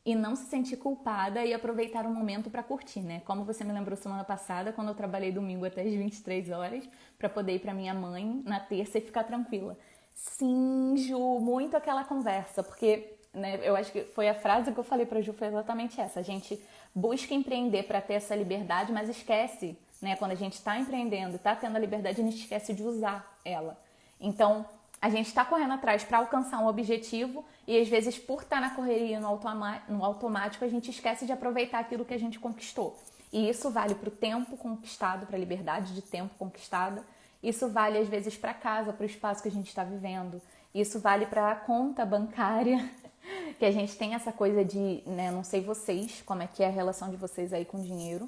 A: E não se sentir culpada e aproveitar o momento para curtir, né? Como você me lembrou semana passada, quando eu trabalhei domingo até as 23 horas para poder ir para minha mãe na terça e ficar tranquila. Sim, Ju, muito aquela conversa, porque, né, eu acho que foi a frase que eu falei para Ju, foi exatamente essa. A gente busca empreender para ter essa liberdade, mas esquece, né? Quando a gente está empreendendo, está tendo a liberdade, a gente esquece de usar ela. Então, a gente está correndo atrás para alcançar um objetivo e às vezes por estar na correria no automático a gente esquece de aproveitar aquilo que a gente conquistou. E isso vale para o tempo conquistado, para a liberdade de tempo conquistada. Isso vale às vezes para casa, para o espaço que a gente está vivendo. Isso vale para a conta bancária, que a gente tem essa coisa de, né, não sei vocês, como é que é a relação de vocês aí com dinheiro,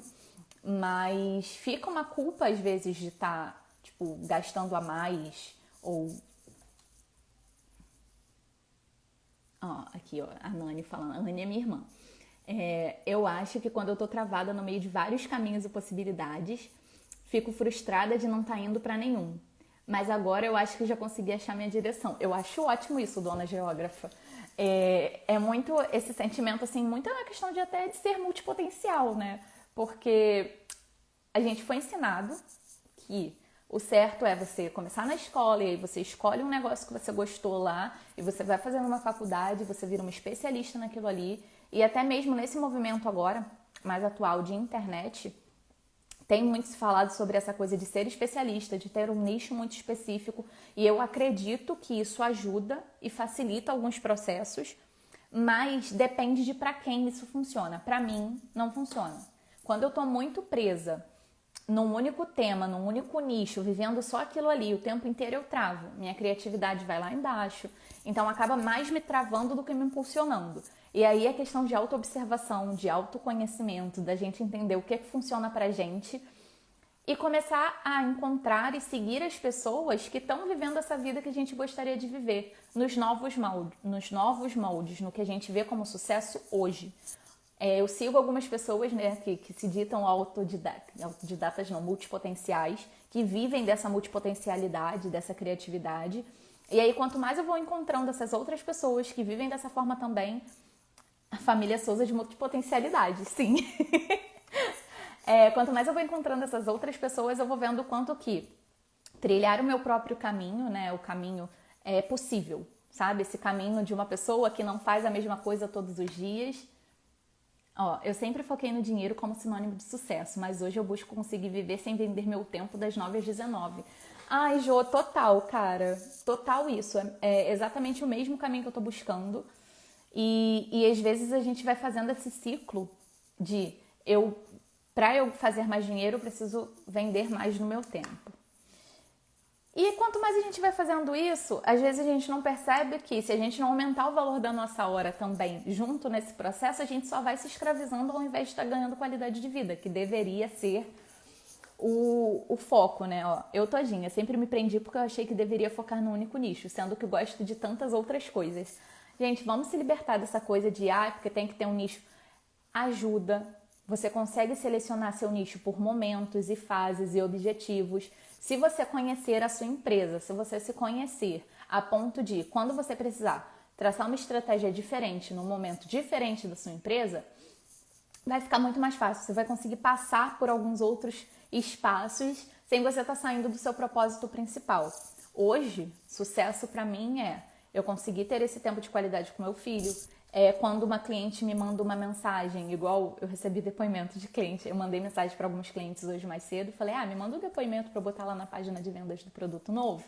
A: mas fica uma culpa às vezes de estar, gastando a mais ou... Aqui, a Nani falando. A Nani é minha irmã. Eu acho que quando eu tô travada no meio de vários caminhos e possibilidades, fico frustrada de não estar indo pra nenhum. Mas agora eu acho que já consegui achar minha direção. Eu acho ótimo isso, dona geógrafa. É muito esse sentimento, assim, muito na questão de até de ser multipotencial, né? Porque a gente foi ensinado que o certo é você começar na escola e aí você escolhe um negócio que você gostou lá e você vai fazendo uma faculdade, você vira uma especialista naquilo ali. E até mesmo nesse movimento agora, mais atual de internet, tem muito se falado sobre essa coisa de ser especialista, de ter um nicho muito específico. E eu acredito que isso ajuda e facilita alguns processos, mas depende de para quem isso funciona. Para mim, não funciona. Quando eu tô muito presa num único tema, num único nicho, vivendo só aquilo ali, o tempo inteiro eu travo. Minha criatividade vai lá embaixo. Então acaba mais me travando do que me impulsionando. E aí é questão de autoobservação, de autoconhecimento, da gente entender o que funciona pra gente e começar a encontrar e seguir as pessoas que estão vivendo essa vida que a gente gostaria de viver, nos novos moldes, no que a gente vê como sucesso hoje. Eu sigo algumas pessoas, né, que se ditam autodidatas não, multipotenciais, que vivem dessa multipotencialidade, dessa criatividade. E aí, quanto mais eu vou encontrando essas outras pessoas que vivem dessa forma também, a família Souza de multipotencialidade, sim. Quanto mais eu vou encontrando essas outras pessoas, eu vou vendo o quanto que trilhar o meu próprio caminho, né, o caminho é possível, sabe? Esse caminho de uma pessoa que não faz a mesma coisa todos os dias. Eu sempre foquei no dinheiro como sinônimo de sucesso, mas hoje eu busco conseguir viver sem vender meu tempo das 9 às 19. Ai, Jô, total, cara. Total isso. É exatamente o mesmo caminho que eu tô buscando. E às vezes a gente vai fazendo esse ciclo de para eu fazer mais dinheiro, eu preciso vender mais no meu tempo. E quanto mais a gente vai fazendo isso, às vezes a gente não percebe que se a gente não aumentar o valor da nossa hora também junto nesse processo, a gente só vai se escravizando ao invés de estar ganhando qualidade de vida, que deveria ser o foco, né? Eu todinha sempre me prendi porque eu achei que deveria focar num único nicho, sendo que eu gosto de tantas outras coisas. Gente, vamos se libertar dessa coisa de, porque tem que ter um nicho. Ajuda. Você consegue selecionar seu nicho por momentos e fases e objetivos. Se você conhecer a sua empresa, se você se conhecer a ponto de, quando você precisar traçar uma estratégia diferente, num momento diferente da sua empresa, vai ficar muito mais fácil. Você vai conseguir passar por alguns outros espaços sem você estar saindo do seu propósito principal. Hoje, sucesso para mim é eu conseguir ter esse tempo de qualidade com meu filho. Quando uma cliente me manda uma mensagem, igual eu recebi depoimento de cliente, eu mandei mensagem para alguns clientes hoje mais cedo e falei, me manda um depoimento para eu botar lá na página de vendas do produto novo.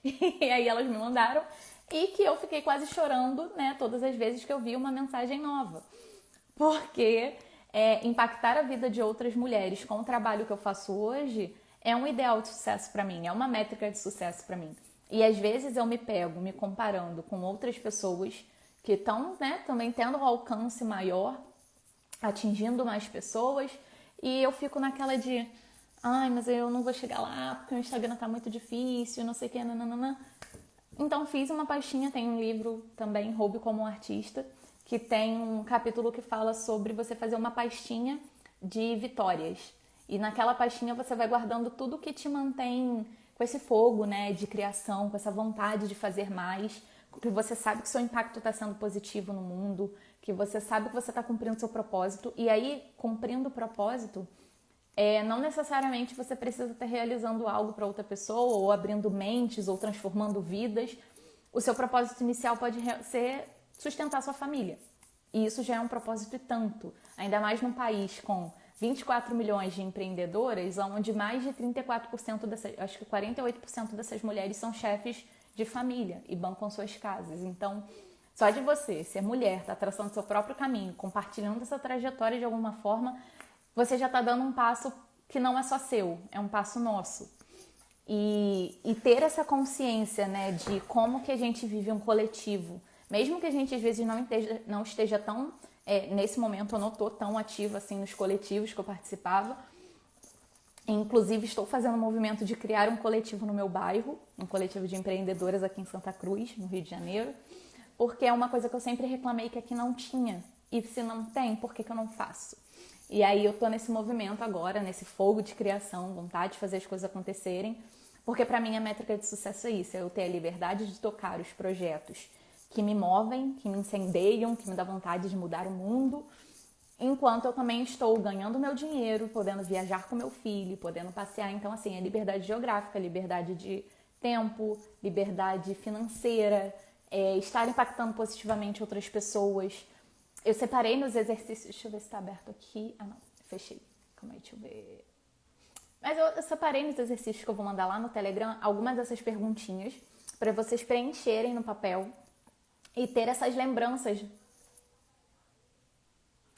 A: E aí elas me mandaram e que eu fiquei quase chorando, né, todas as vezes que eu vi uma mensagem nova. Porque impactar a vida de outras mulheres com o trabalho que eu faço hoje é um ideal de sucesso para mim, é uma métrica de sucesso para mim. E às vezes eu me pego me comparando com outras pessoas que estão, né, também tendo um alcance maior, atingindo mais pessoas, e eu fico naquela de, ai, mas eu não vou chegar lá porque o Instagram tá muito difícil, não sei o que, nananana. Então fiz uma pastinha, tem um livro também, Roube como um Artista, que tem um capítulo que fala sobre você fazer uma pastinha de vitórias. E naquela pastinha você vai guardando tudo que te mantém com esse fogo, né, de criação, com essa vontade de fazer mais, que você sabe que seu impacto está sendo positivo no mundo, que você sabe que você está cumprindo seu propósito. E aí, cumprindo o propósito, não necessariamente você precisa estar realizando algo para outra pessoa, ou abrindo mentes, ou transformando vidas. O seu propósito inicial pode ser sustentar sua família. E isso já é um propósito e tanto. Ainda mais num país com 24 milhões de empreendedoras, onde mais de 34% dessas, acho que 48% dessas mulheres são chefes de família e bancam suas casas. Então, só de você ser mulher, tá traçando seu próprio caminho, compartilhando essa trajetória de alguma forma, você já está dando um passo que não é só seu, é um passo nosso. E ter essa consciência, né, de como que a gente vive um coletivo, mesmo que a gente às vezes não esteja tão, nesse momento eu não estou tão ativa assim nos coletivos que eu participava. Inclusive estou fazendo um movimento de criar um coletivo no meu bairro, um coletivo de empreendedoras aqui em Santa Cruz, no Rio de Janeiro, porque é uma coisa que eu sempre reclamei que aqui não tinha. E se não tem, por que eu não faço? E aí eu tô nesse movimento agora, nesse fogo de criação, vontade de fazer as coisas acontecerem, porque para mim a métrica de sucesso é isso, é eu ter a liberdade de tocar os projetos que me movem, que me incendeiam, que me dá vontade de mudar o mundo, enquanto eu também estou ganhando meu dinheiro, podendo viajar com meu filho, podendo passear. Então, assim, é liberdade geográfica, liberdade de tempo, liberdade financeira, estar impactando positivamente outras pessoas. Eu separei nos exercícios... Deixa eu ver se está aberto aqui. Ah, não. Fechei. Calma aí, deixa eu ver. Mas eu separei nos exercícios que eu vou mandar lá no Telegram algumas dessas perguntinhas para vocês preencherem no papel e ter essas lembranças.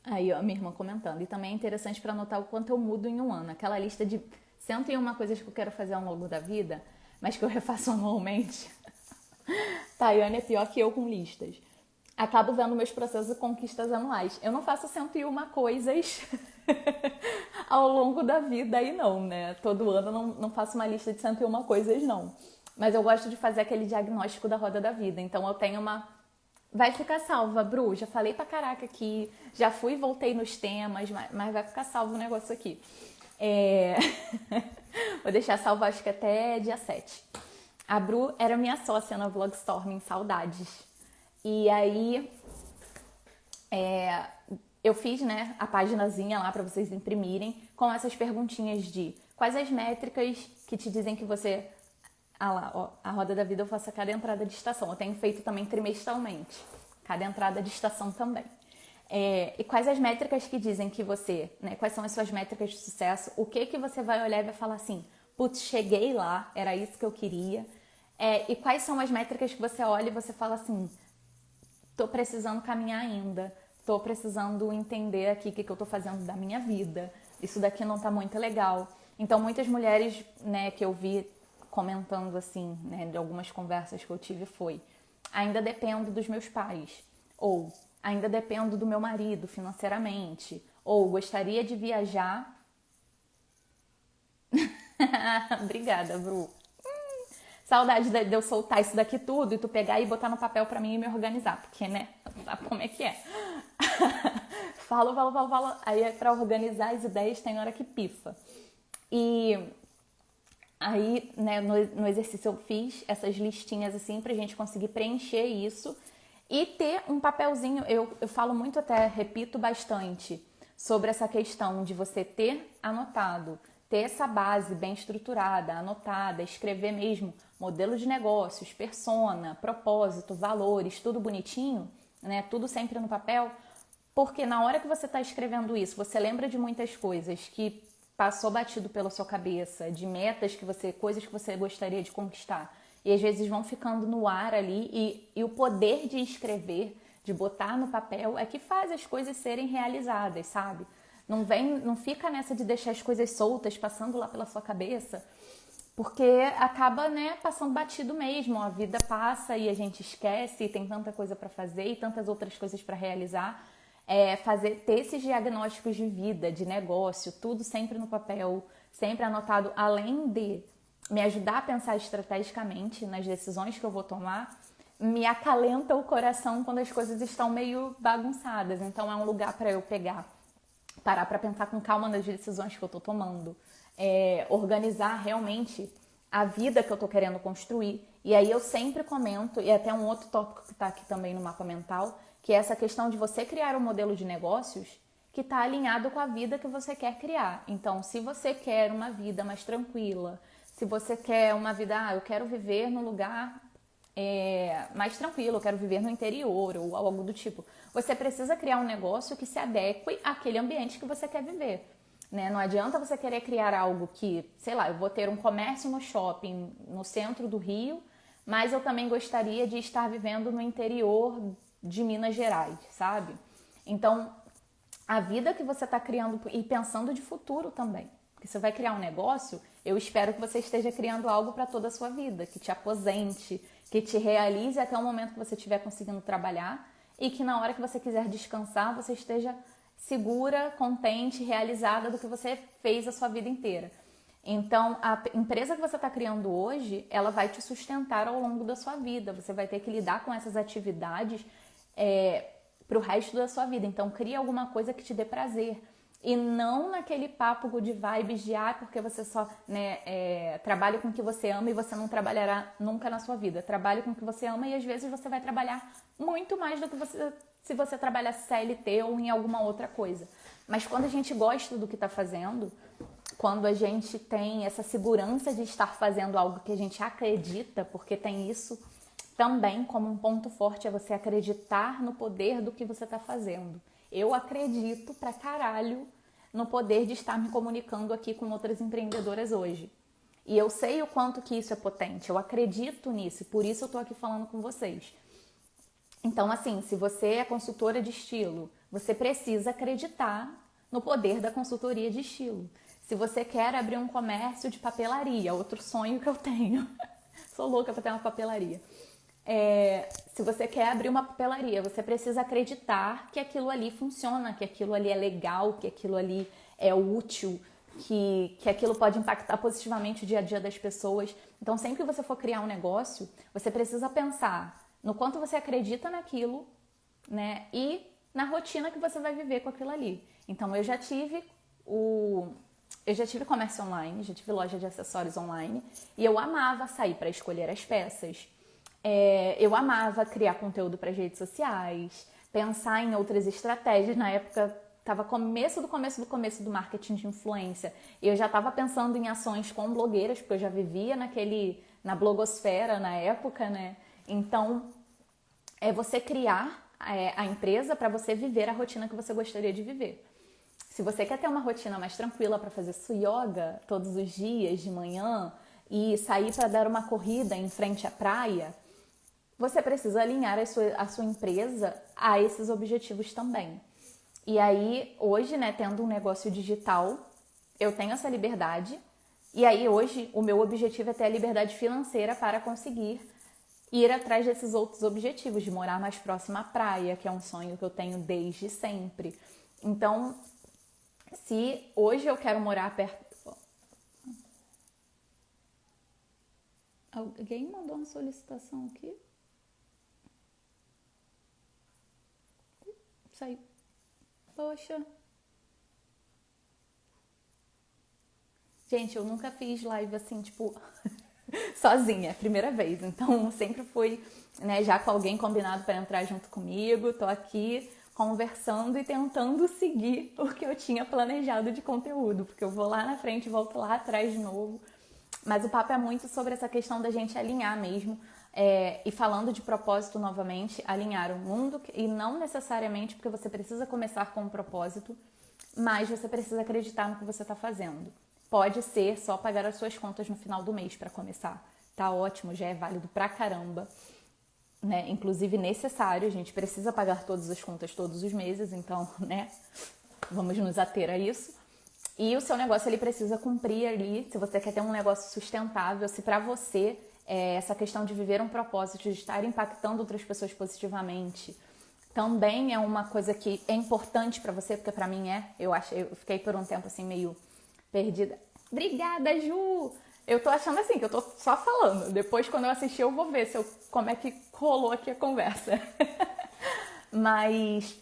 A: Aí, ó, minha irmã comentando. E também é interessante para anotar o quanto eu mudo em um ano. Aquela lista de 101 coisas que eu quero fazer ao longo da vida, mas que eu refaço anualmente. Tayane é pior que eu com listas. Acabo vendo meus processos e conquistas anuais. Eu não faço 101 coisas ao longo da vida aí não, né? Todo ano eu não faço uma lista de 101 coisas, não. Mas eu gosto de fazer aquele diagnóstico da roda da vida. Então eu tenho uma... Vai ficar salva, Bru, já falei pra caraca aqui, já fui e voltei nos temas, mas vai ficar salvo o negócio aqui. Vou deixar salvo acho que até dia 7. A Bru era minha sócia na Vlogstorming, saudades. E aí eu fiz, né, a paginazinha lá pra vocês imprimirem com essas perguntinhas de quais as métricas que te dizem que você... Ah lá, ó, a roda da vida eu faço a cada entrada de estação. Eu tenho feito também trimestralmente, cada entrada de estação também. E quais as métricas que dizem que você, né, quais são as suas métricas de sucesso, o que você vai olhar e vai falar assim, putz, cheguei lá, era isso que eu queria. E quais são as métricas que você olha e você fala assim, tô precisando caminhar ainda, tô precisando entender aqui o que eu tô fazendo da minha vida, isso daqui não tá muito legal. Então muitas mulheres, né, que eu vi comentando assim, né, de algumas conversas que eu tive foi, ainda dependo dos meus pais, ou ainda dependo do meu marido financeiramente, ou gostaria de viajar. Obrigada, Bru. Saudade de eu soltar isso daqui tudo e tu pegar e botar no papel pra mim e me organizar, porque, né, sabe como é que é. falo, aí pra organizar as ideias tem hora que pifa. E aí, né, no exercício eu fiz essas listinhas assim pra gente conseguir preencher isso e ter um papelzinho. Eu falo muito, até repito bastante sobre essa questão de você ter anotado, ter essa base bem estruturada, anotada, escrever mesmo modelo de negócios, persona, propósito, valores, tudo bonitinho, né, tudo sempre no papel, porque na hora que você está escrevendo isso, você lembra de muitas coisas que passou batido pela sua cabeça, de metas coisas que você gostaria de conquistar. E às vezes vão ficando no ar ali e o poder de escrever, de botar no papel, é que faz as coisas serem realizadas, sabe? Não fica nessa de deixar as coisas soltas, passando lá pela sua cabeça, porque acaba, né, passando batido mesmo. A vida passa e a gente esquece, e tem tanta coisa para fazer e tantas outras coisas para realizar. Ter esses diagnósticos de vida, de negócio, tudo sempre no papel, sempre anotado, além de me ajudar a pensar estrategicamente nas decisões que eu vou tomar, me acalenta o coração quando as coisas estão meio bagunçadas. Então é um lugar para eu parar para pensar com calma nas decisões que eu estou tomando, organizar realmente a vida que eu estou querendo construir. E aí eu sempre comento, e até um outro tópico que está aqui também no mapa mental, que é essa questão de você criar um modelo de negócios que está alinhado com a vida que você quer criar. Então, se você quer uma vida mais tranquila, se você quer uma vida, eu quero viver num lugar mais tranquilo, eu quero viver no interior ou algo do tipo, você precisa criar um negócio que se adeque àquele ambiente que você quer viver. Né? Não adianta você querer criar algo que, sei lá, eu vou ter um comércio no shopping no centro do Rio, mas eu também gostaria de estar vivendo no interior de Minas Gerais, sabe? Então, a vida que você está criando e pensando de futuro também. Porque você vai criar um negócio, eu espero que você esteja criando algo para toda a sua vida, que te aposente, que te realize até o momento que você estiver conseguindo trabalhar e que na hora que você quiser descansar, você esteja segura, contente, realizada do que você fez a sua vida inteira. Então, a empresa que você está criando hoje, ela vai te sustentar ao longo da sua vida. Você vai ter que lidar com essas atividades para o resto da sua vida. Então, crie alguma coisa que te dê prazer. E não naquele papo de vibes de porque você só trabalha com o que você ama e você não trabalhará nunca na sua vida. Trabalhe com o que você ama e às vezes você vai trabalhar muito mais do que se você trabalhar CLT ou em alguma outra coisa. Mas quando a gente gosta do que está fazendo, quando a gente tem essa segurança de estar fazendo algo que a gente acredita, porque tem isso também como um ponto forte, é você acreditar no poder do que você está fazendo. Eu acredito pra caralho no poder de estar me comunicando aqui com outras empreendedoras hoje. E eu sei o quanto que isso é potente, eu acredito nisso, por isso eu tô aqui falando com vocês. Então, assim, se você é consultora de estilo, você precisa acreditar no poder da consultoria de estilo. Se você quer abrir um comércio de papelaria, outro sonho que eu tenho, sou louca pra ter uma papelaria. Se você quer abrir uma papelaria, você precisa acreditar que aquilo ali funciona, que aquilo ali é legal, que aquilo ali é útil, que aquilo pode impactar positivamente o dia a dia das pessoas. Então, sempre que você for criar um negócio, você precisa pensar no quanto você acredita naquilo, né? E na rotina que você vai viver com aquilo ali. Então, eu já tive comércio online, já tive loja de acessórios online e eu amava sair para escolher as peças. Eu amava criar conteúdo para as redes sociais, pensar em outras estratégias. Na época, estava começo do marketing de influência. Eu já estava pensando em ações com blogueiras, porque eu já vivia na blogosfera na época, né? Então, é você criar a empresa para você viver a rotina que você gostaria de viver. Se você quer ter uma rotina mais tranquila para fazer sua yoga todos os dias de manhã e sair para dar uma corrida em frente à praia, você precisa alinhar a sua empresa a esses objetivos também. E aí, hoje, né, tendo um negócio digital, eu tenho essa liberdade. E aí, hoje, o meu objetivo é ter a liberdade financeira para conseguir ir atrás desses outros objetivos, de morar mais próximo à praia, que é um sonho que eu tenho desde sempre. Então, se hoje eu quero morar perto... Alguém mandou uma solicitação aqui? Saiu. Poxa. Gente, eu nunca fiz live assim, tipo, sozinha, primeira vez. Então, sempre fui, né, já com alguém combinado para entrar junto comigo. Tô aqui conversando e tentando seguir o que eu tinha planejado de conteúdo, porque eu vou lá na frente e volto lá atrás de novo. Mas o papo é muito sobre essa questão da gente alinhar mesmo. E falando de propósito novamente, alinhar o mundo, e não necessariamente porque você precisa começar com um propósito, mas você precisa acreditar no que você está fazendo. Pode ser só pagar as suas contas no final do mês para começar. Tá ótimo, já é válido pra caramba. Né? Inclusive necessário, a gente precisa pagar todas as contas todos os meses, então, né, vamos nos ater a isso. E o seu negócio ele precisa cumprir ali, se você quer ter um negócio sustentável, se para você essa questão de viver um propósito, de estar impactando outras pessoas positivamente, também é uma coisa que é importante para você, porque para mim eu fiquei por um tempo assim meio perdida. Obrigada, Ju! Eu tô achando assim, que eu tô só falando. Depois, quando eu assistir, eu vou ver como é que rolou aqui a conversa. Mas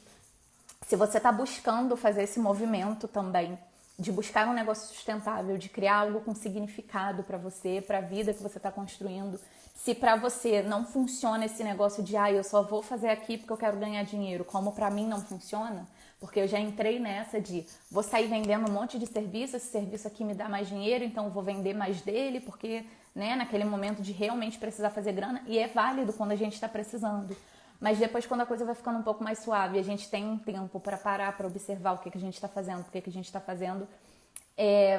A: se você tá buscando fazer esse movimento também, de buscar um negócio sustentável, de criar algo com significado para você, para a vida que você tá construindo, se para você não funciona esse negócio de eu só vou fazer aqui porque eu quero ganhar dinheiro, como para mim não funciona, porque eu já entrei nessa de vou sair vendendo um monte de serviço, esse serviço aqui me dá mais dinheiro, então eu vou vender mais dele, porque naquele momento de realmente precisar fazer grana, e é válido quando a gente está precisando. Mas depois, quando a coisa vai ficando um pouco mais suave, a gente tem um tempo para parar, para observar o que a gente está fazendo, por que a gente está fazendo,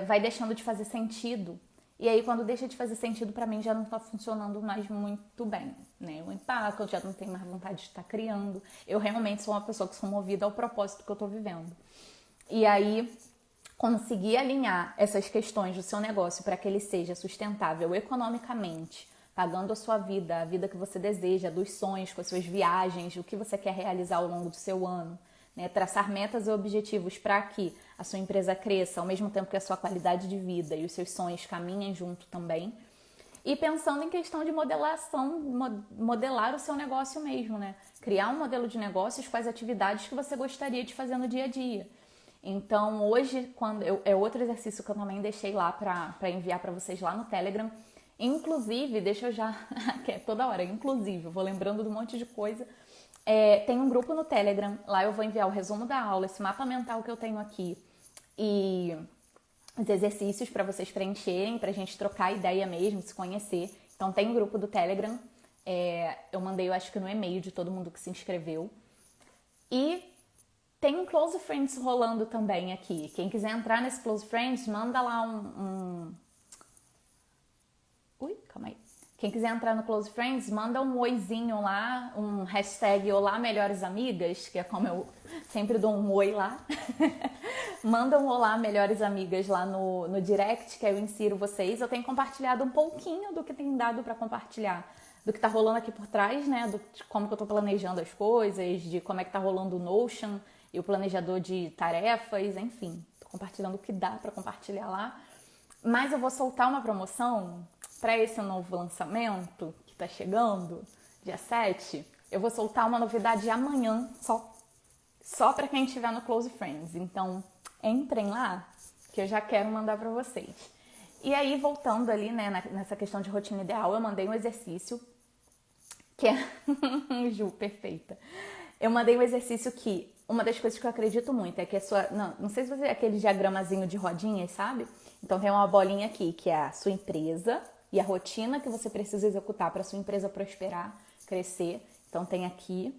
A: vai deixando de fazer sentido. E aí, quando deixa de fazer sentido, para mim já não está funcionando mais muito bem, né? O impacto, eu já não tenho mais vontade de estar criando. Eu realmente sou uma pessoa que sou movida ao propósito que eu estou vivendo. E aí, conseguir alinhar essas questões do seu negócio para que ele seja sustentável economicamente, pagando a sua vida, a vida que você deseja, dos sonhos, com as suas viagens, o que você quer realizar ao longo do seu ano, né? Traçar metas e objetivos para que a sua empresa cresça, ao mesmo tempo que a sua qualidade de vida e os seus sonhos caminhem junto também. E pensando em questão de modelar o seu negócio mesmo, né? Criar um modelo de negócios com as atividades que você gostaria de fazer no dia a dia. Então, hoje, é outro exercício que eu também deixei lá para enviar para vocês lá no Telegram. Inclusive, deixa eu já... que é toda hora, inclusive, eu vou lembrando de um monte de coisa. Tem um grupo no Telegram, lá eu vou enviar o resumo da aula, esse mapa mental que eu tenho aqui e os exercícios para vocês preencherem, pra gente trocar ideia mesmo, se conhecer. Então tem um grupo do Telegram, eu mandei, eu acho que no e-mail de todo mundo que se inscreveu. E tem um Close Friends rolando também aqui. Quem quiser entrar nesse Close Friends, manda lá Ui, calma aí. Quem quiser entrar no Close Friends, manda um oizinho lá, um hashtag Olá Melhores Amigas, que é como eu sempre dou um oi lá. Manda um Olá Melhores Amigas lá no direct, que eu insiro vocês. Eu tenho compartilhado um pouquinho do que tem dado para compartilhar, do que tá rolando aqui por trás, né? De como que eu tô planejando as coisas, de como é que tá rolando o Notion e o planejador de tarefas, enfim. Tô compartilhando o que dá para compartilhar lá. Mas eu vou soltar uma promoção para esse novo lançamento que tá chegando, dia 7. Eu vou soltar uma novidade amanhã, só para quem estiver no Close Friends. Então, entrem lá, que eu já quero mandar para vocês. E aí, voltando ali, né, nessa questão de rotina ideal, eu mandei um exercício que é... Ju, perfeita. Eu mandei um exercício que... Uma das coisas que eu acredito muito é que a sua... Não sei se você... Aquele diagramazinho de rodinhas, sabe? Então, tem uma bolinha aqui, que é a sua empresa e a rotina que você precisa executar para a sua empresa prosperar, crescer. Então, tem aqui.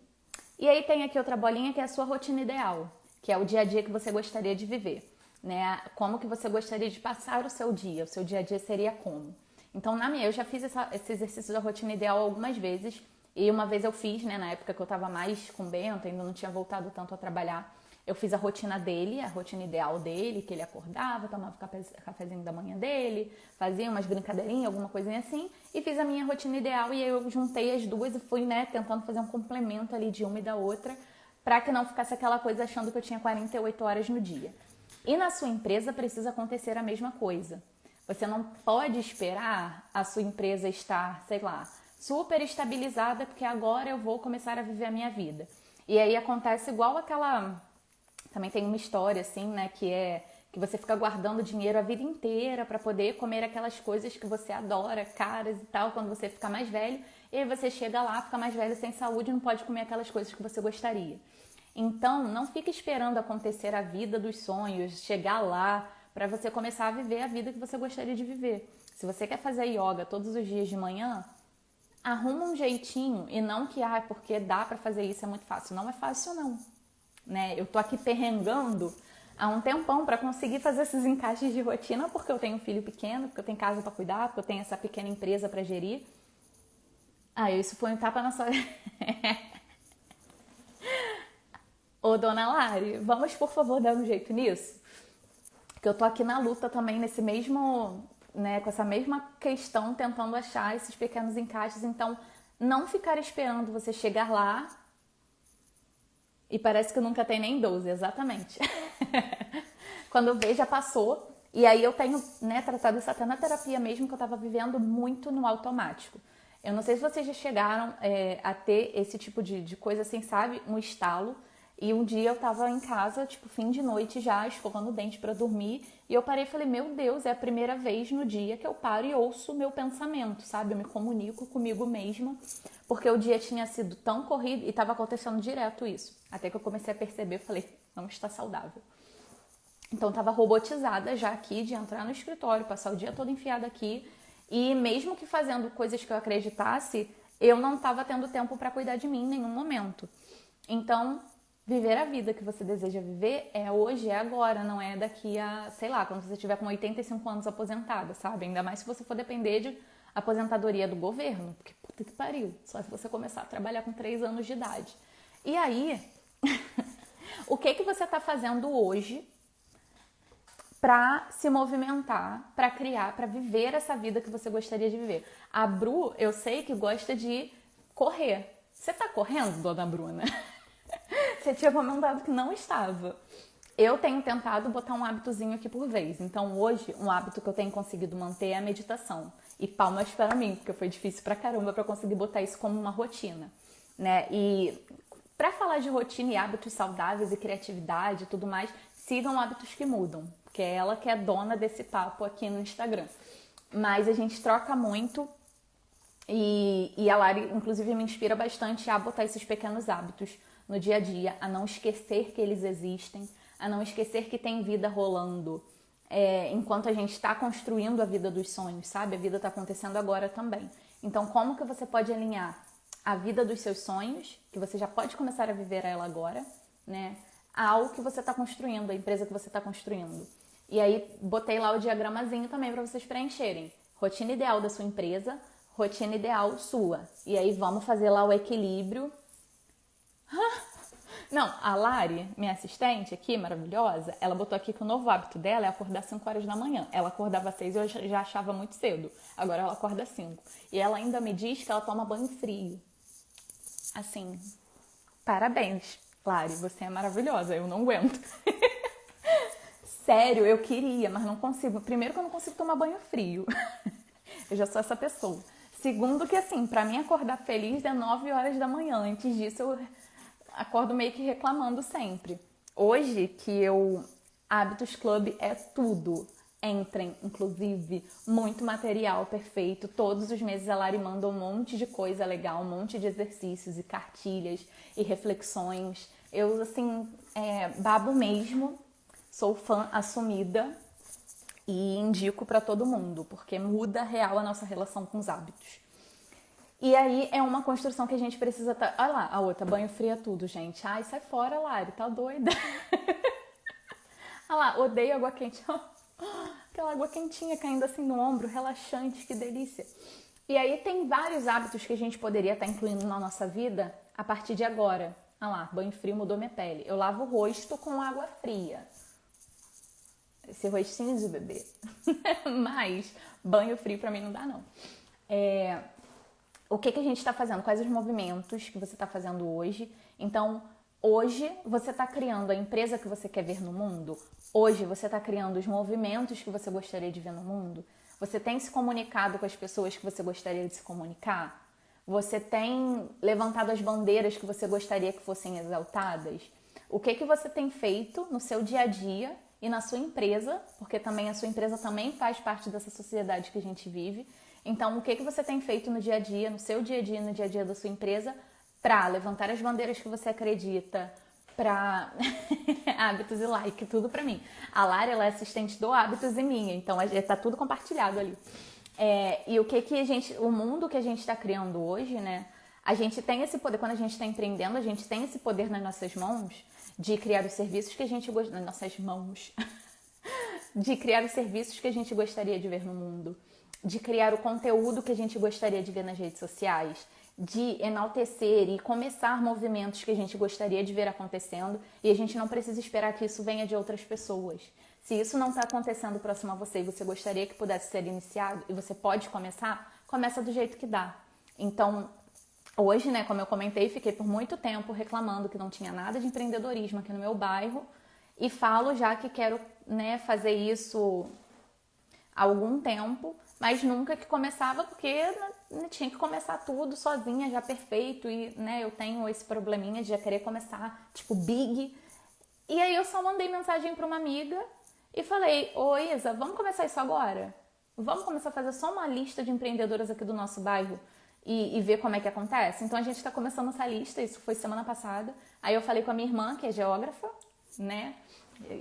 A: E aí, tem aqui outra bolinha, que é a sua rotina ideal, que é o dia a dia que você gostaria de viver, né? Como que você gostaria de passar o seu dia a dia seria como. Então, eu já fiz esse exercício da rotina ideal algumas vezes. E uma vez eu fiz, né, na época que eu tava mais com o Bento, ainda não tinha voltado tanto a trabalhar, eu fiz a rotina dele, a rotina ideal dele, que ele acordava, tomava o cafezinho da manhã dele, fazia umas brincadeirinhas, alguma coisinha assim, e fiz a minha rotina ideal e eu juntei as duas e fui, né, tentando fazer um complemento ali de uma e da outra, pra que não ficasse aquela coisa achando que eu tinha 48 horas no dia. E na sua empresa precisa acontecer a mesma coisa. Você não pode esperar a sua empresa estar, sei lá, super estabilizada, porque agora eu vou começar a viver a minha vida. E aí acontece igual aquela... Também tem uma história, assim, né, que é que você fica guardando dinheiro a vida inteira para poder comer aquelas coisas que você adora, caras e tal, quando você fica mais velho. E aí você chega lá, fica mais velho, sem saúde, e não pode comer aquelas coisas que você gostaria. Então, não fique esperando acontecer a vida dos sonhos, chegar lá, para você começar a viver a vida que você gostaria de viver. Se você quer fazer yoga todos os dias de manhã, arruma um jeitinho, e não que, porque dá para fazer isso, é muito fácil. Não é fácil, não. Né? Eu tô aqui perrengando há um tempão para conseguir fazer esses encaixes de rotina, porque eu tenho um filho pequeno, porque eu tenho casa para cuidar, porque eu tenho essa pequena empresa para gerir. Isso foi um tapa na sua... Ô, dona Lari, vamos, por favor, dar um jeito nisso? Porque eu tô aqui na luta também nesse mesmo, né, com essa mesma questão, tentando achar esses pequenos encaixes. Então, não ficar esperando você chegar lá e parece que nunca tem nem 12, exatamente. Quando eu vejo, já passou. E aí eu tenho, né, tratado isso até na terapia mesmo, que eu tava vivendo muito no automático. Eu não sei se vocês já chegaram a ter esse tipo de coisa assim, sabe? Um estalo. E um dia eu tava em casa, tipo, fim de noite já, escovando o dente pra dormir. E eu parei e falei, meu Deus, é a primeira vez no dia que eu paro e ouço o meu pensamento, sabe? Eu me comunico comigo mesma. Porque o dia tinha sido tão corrido e tava acontecendo direto isso. Até que eu comecei a perceber, eu falei, não está saudável. Então, tava robotizada já aqui, de entrar no escritório, passar o dia todo enfiada aqui. E mesmo que fazendo coisas que eu acreditasse, eu não tava tendo tempo para cuidar de mim em nenhum momento. Então, viver a vida que você deseja viver é hoje, é agora, não é daqui a, sei lá, quando você estiver com 85 anos aposentada, sabe? Ainda mais se você for depender de aposentadoria do governo, porque puta que pariu, só se você começar a trabalhar com 3 anos de idade. E aí, o que você tá fazendo hoje para se movimentar, para criar, para viver essa vida que você gostaria de viver? A Bru, eu sei que gosta de correr. Você tá correndo, dona Bruna? Você tinha comentado que não estava. Eu tenho tentado botar um hábitozinho aqui por vez. Então hoje, um hábito que eu tenho conseguido manter é a meditação. E palmas para mim, porque foi difícil pra caramba para conseguir botar isso como uma rotina, né? E para falar de rotina e hábitos saudáveis e criatividade e tudo mais, sigam Hábitos que Mudam, porque é ela que é dona desse papo aqui no Instagram. Mas a gente troca muito e a Lari, inclusive, me inspira bastante a botar esses pequenos hábitos no dia a dia, a não esquecer que eles existem, a não esquecer que tem vida rolando enquanto a gente está construindo a vida dos sonhos, sabe? A vida está acontecendo agora também. Então, como que você pode alinhar a vida dos seus sonhos, que você já pode começar a viver ela agora, né? Ao que você está construindo, a empresa que você está construindo. E aí, botei lá o diagramazinho também para vocês preencherem. Rotina ideal da sua empresa, rotina ideal sua. E aí, vamos fazer lá o equilíbrio. Não, a Lari, minha assistente aqui, maravilhosa, ela botou aqui que o novo hábito dela é acordar 5 horas da manhã. Ela acordava às 6 e eu já achava muito cedo. Agora ela acorda às 5. E ela ainda me diz que ela toma banho frio. Assim, parabéns, Lari, você é maravilhosa, eu não aguento. Sério, eu queria, mas não consigo. Primeiro que eu não consigo tomar banho frio. Eu já sou essa pessoa. Segundo que, assim, pra mim acordar feliz é 9 horas da manhã. Antes disso, eu acordo meio que reclamando sempre. Hoje que Hábitos Club é tudo. Entrem, inclusive, muito material perfeito. Todos os meses a Lari manda um monte de coisa legal, um monte de exercícios e cartilhas e reflexões. Eu, assim, babo mesmo. Sou fã assumida e indico pra todo mundo, porque muda real a nossa relação com os hábitos. E aí é uma construção que a gente precisa... Olha lá, a outra, banho frio é tudo, gente. Ai, sai fora, Lari, tá doida? Olha lá, odeio água quente. Aquela água quentinha caindo assim no ombro, relaxante, que delícia. E aí tem vários hábitos que a gente poderia estar incluindo na nossa vida a partir de agora. Olha lá, banho frio mudou minha pele. Eu lavo o rosto com água fria. Esse rostinho de bebê. Mas banho frio pra mim não dá, não. O que a gente está fazendo? Quais os movimentos que você está fazendo hoje? Então, hoje você está criando a empresa que você quer ver no mundo? Hoje você está criando os movimentos que você gostaria de ver no mundo? Você tem se comunicado com as pessoas que você gostaria de se comunicar? Você tem levantado as bandeiras que você gostaria que fossem exaltadas? O que você tem feito no seu dia a dia e na sua empresa? Porque também a sua empresa também faz parte dessa sociedade que a gente vive. Então, o que você tem feito no dia a dia, no seu dia a dia, no dia a dia da sua empresa, para levantar as bandeiras que você acredita, para hábitos e like, tudo para mim. A Lara, ela é assistente do Hábitos e minha, então tá tudo compartilhado ali. E o que o mundo que a gente está criando hoje, né? A gente tem esse poder, quando a gente está empreendendo, a gente tem esse poder nas nossas mãos de criar os serviços que a gente gosta, nas nossas mãos, de criar os serviços que a gente gostaria de ver no mundo, de criar o conteúdo que a gente gostaria de ver nas redes sociais, de enaltecer e começar movimentos que a gente gostaria de ver acontecendo, e a gente não precisa esperar que isso venha de outras pessoas. Se isso não está acontecendo próximo a você e você gostaria que pudesse ser iniciado e você pode começar, começa do jeito que dá. Então, hoje, né, como eu comentei, fiquei por muito tempo reclamando que não tinha nada de empreendedorismo aqui no meu bairro e falo já que quero, né, fazer isso há algum tempo, mas nunca que começava porque tinha que começar tudo sozinha, já perfeito, e né, eu tenho esse probleminha de já querer começar, tipo, big. E aí eu só mandei mensagem para uma amiga e falei: ô Isa, vamos começar isso agora? Vamos começar a fazer só uma lista de empreendedoras aqui do nosso bairro e ver como é que acontece? Então a gente está começando essa lista, isso foi semana passada. Aí eu falei com a minha irmã, que é geógrafa, né,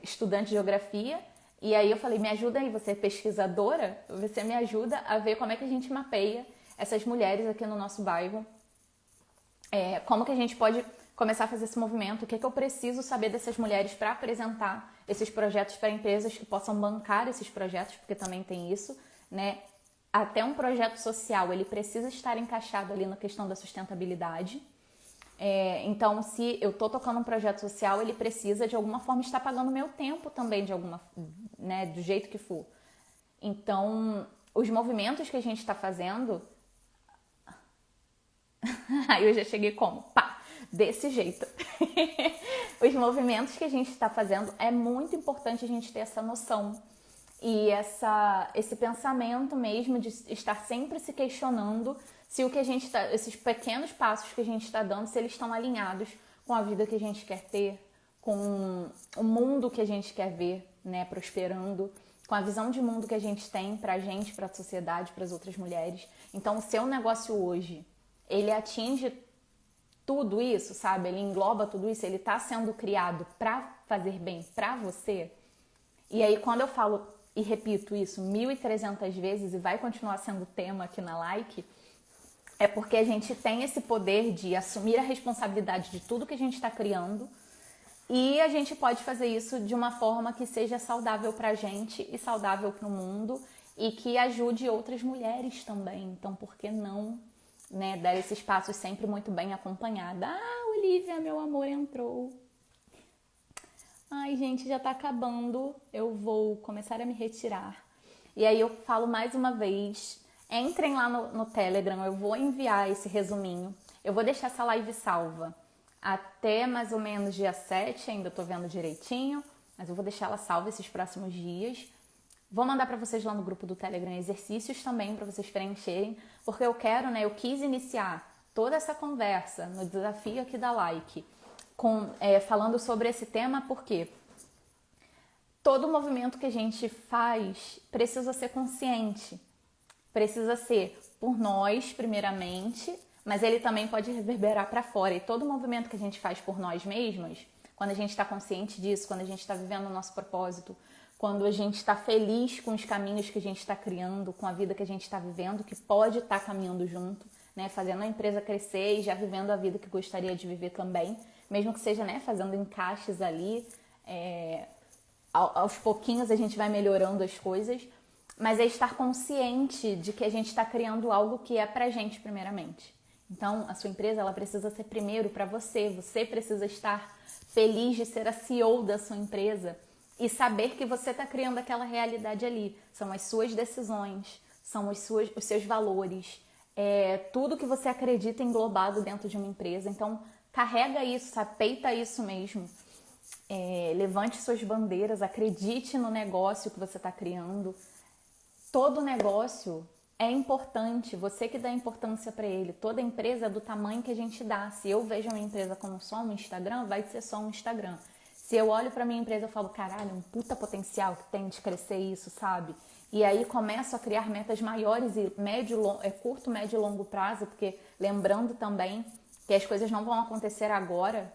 A: estudante de geografia, e aí eu falei: me ajuda aí, você é pesquisadora, você me ajuda a ver como é que a gente mapeia essas mulheres aqui no nosso bairro, como que a gente pode começar a fazer esse movimento, o que é que eu preciso saber dessas mulheres para apresentar esses projetos para empresas que possam bancar esses projetos, porque também tem isso, né? Até um projeto social, ele precisa estar encaixado ali na questão da sustentabilidade. Então, se eu estou tocando um projeto social, ele precisa de alguma forma estar pagando meu tempo também, né, do jeito que for. Então, os movimentos que a gente está fazendo... Aí eu já cheguei como? Pá! Desse jeito. Os movimentos que a gente está fazendo, é muito importante a gente ter essa noção e esse pensamento mesmo de estar sempre se questionando se o que a gente está, esses pequenos passos que a gente está dando, se eles estão alinhados com a vida que a gente quer ter, com o mundo que a gente quer ver, né, prosperando, com a visão de mundo que a gente tem pra gente, pra sociedade, para as outras mulheres. Então, o seu negócio hoje, ele atinge tudo isso, sabe? Ele engloba tudo isso, ele está sendo criado para fazer bem para você. E aí, quando eu falo e repito isso 1.300 vezes e vai continuar sendo tema aqui na Like, é porque a gente tem esse poder de assumir a responsabilidade de tudo que a gente está criando e a gente pode fazer isso de uma forma que seja saudável para a gente e saudável para o mundo e que ajude outras mulheres também. Então, por que não, né, dar esses passos sempre muito bem acompanhada? Ah, Olivia, meu amor, entrou. Ai, gente, já tá acabando. Eu vou começar a me retirar. E aí eu falo mais uma vez, entrem lá no Telegram, eu vou enviar esse resuminho. Eu vou deixar essa live salva até mais ou menos dia 7, ainda tô vendo direitinho, mas eu vou deixar ela salva esses próximos dias. Vou mandar para vocês lá no grupo do Telegram exercícios também para vocês preencherem, porque eu quero, né, eu quis iniciar toda essa conversa no desafio aqui da Like, falando sobre esse tema, porque todo movimento que a gente faz precisa ser consciente, precisa ser por nós, primeiramente, mas ele também pode reverberar para fora. E todo movimento que a gente faz por nós mesmas, quando a gente está consciente disso, quando a gente está vivendo o nosso propósito, quando a gente está feliz com os caminhos que a gente está criando, com a vida que a gente está vivendo, que pode estar caminhando junto, né, fazendo a empresa crescer e já vivendo a vida que gostaria de viver também, mesmo que seja, né, fazendo encaixes ali, aos pouquinhos a gente vai melhorando as coisas, mas é estar consciente de que a gente está criando algo que é pra gente primeiramente. Então, a sua empresa, ela precisa ser primeiro para você, você precisa estar feliz de ser a CEO da sua empresa e saber que você está criando aquela realidade ali. São as suas decisões, são os seus valores, tudo que você acredita englobado dentro de uma empresa. Então, carrega isso, sabe? Peita isso mesmo. Levante suas bandeiras, acredite no negócio que você está criando. Todo negócio é importante, você que dá importância para ele. Toda empresa é do tamanho que a gente dá. Se eu vejo a minha empresa como só um Instagram, vai ser só um Instagram. Se eu olho para minha empresa, eu falo, caralho, um puta potencial que tem de crescer isso, sabe? E aí começo a criar metas maiores e curto, médio e longo prazo, porque lembrando também que as coisas não vão acontecer agora,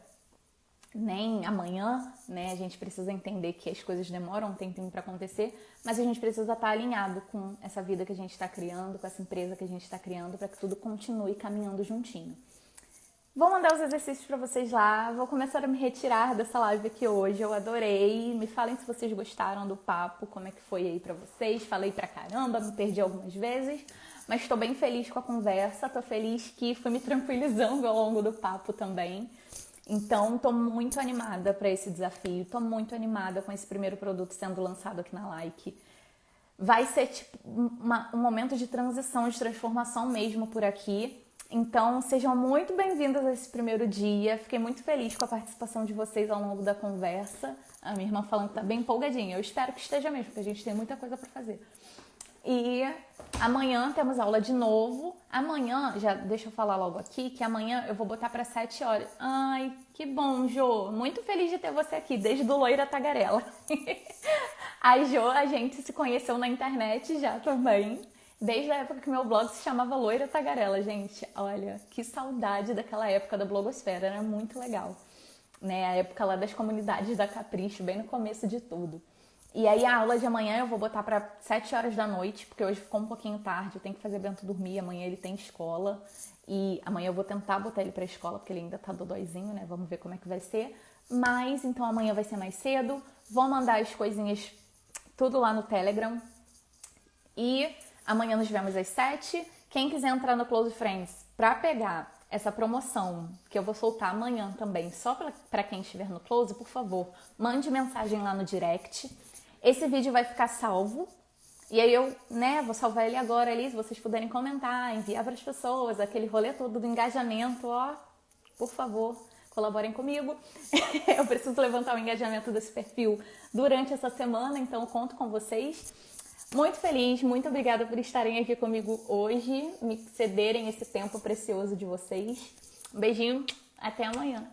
A: nem amanhã, né? A gente precisa entender que as coisas demoram um tempinho para acontecer, mas a gente precisa estar alinhado com essa vida que a gente está criando, com essa empresa que a gente está criando, para que tudo continue caminhando juntinho. Vou mandar os exercícios para vocês lá, vou começar a me retirar dessa live aqui hoje, eu adorei. Me falem se vocês gostaram do papo, como é que foi aí para vocês. Falei pra caramba, me perdi algumas vezes, mas estou bem feliz com a conversa, tô feliz que fui me tranquilizando ao longo do papo também. Então, tô muito animada para esse desafio, tô muito animada com esse primeiro produto sendo lançado aqui na Like. Vai ser tipo um momento de transição, de transformação mesmo por aqui. Então, sejam muito bem-vindas a esse primeiro dia. Fiquei muito feliz com a participação de vocês ao longo da conversa. A minha irmã falando que tá bem empolgadinha. Eu espero que esteja mesmo, porque a gente tem muita coisa para fazer. E amanhã temos aula de novo. Amanhã, já deixa eu falar logo aqui, que amanhã eu vou botar para 7 horas. Ai, que bom, Jô. Muito feliz de ter você aqui, desde do Loira Tagarela. A Jô, a gente se conheceu na internet já também. Desde a época que meu blog se chamava Loira Tagarela, gente. Olha, que saudade daquela época da blogosfera, era muito legal. Né? A época lá das comunidades da Capricho, bem no começo de tudo. E aí a aula de amanhã eu vou botar para 7 horas da noite, porque hoje ficou um pouquinho tarde, eu tenho que fazer Bento dormir, amanhã ele tem escola. E amanhã eu vou tentar botar ele pra escola, porque ele ainda tá dodóizinho, né? Vamos ver como é que vai ser. Mas, então amanhã vai ser mais cedo. Vou mandar as coisinhas tudo lá no Telegram. E amanhã nos vemos às 7. Quem quiser entrar no Close Friends pra pegar essa promoção, que eu vou soltar amanhã também, só pra quem estiver no Close, por favor, mande mensagem lá no direct. Esse vídeo vai ficar salvo. E aí eu, vou salvar ele agora ali, se vocês puderem comentar, enviar para as pessoas, aquele rolê todo do engajamento, ó, por favor, colaborem comigo. Eu preciso levantar o engajamento desse perfil durante essa semana, então eu conto com vocês. Muito feliz, muito obrigada por estarem aqui comigo hoje, me cederem esse tempo precioso de vocês. Um beijinho, até amanhã.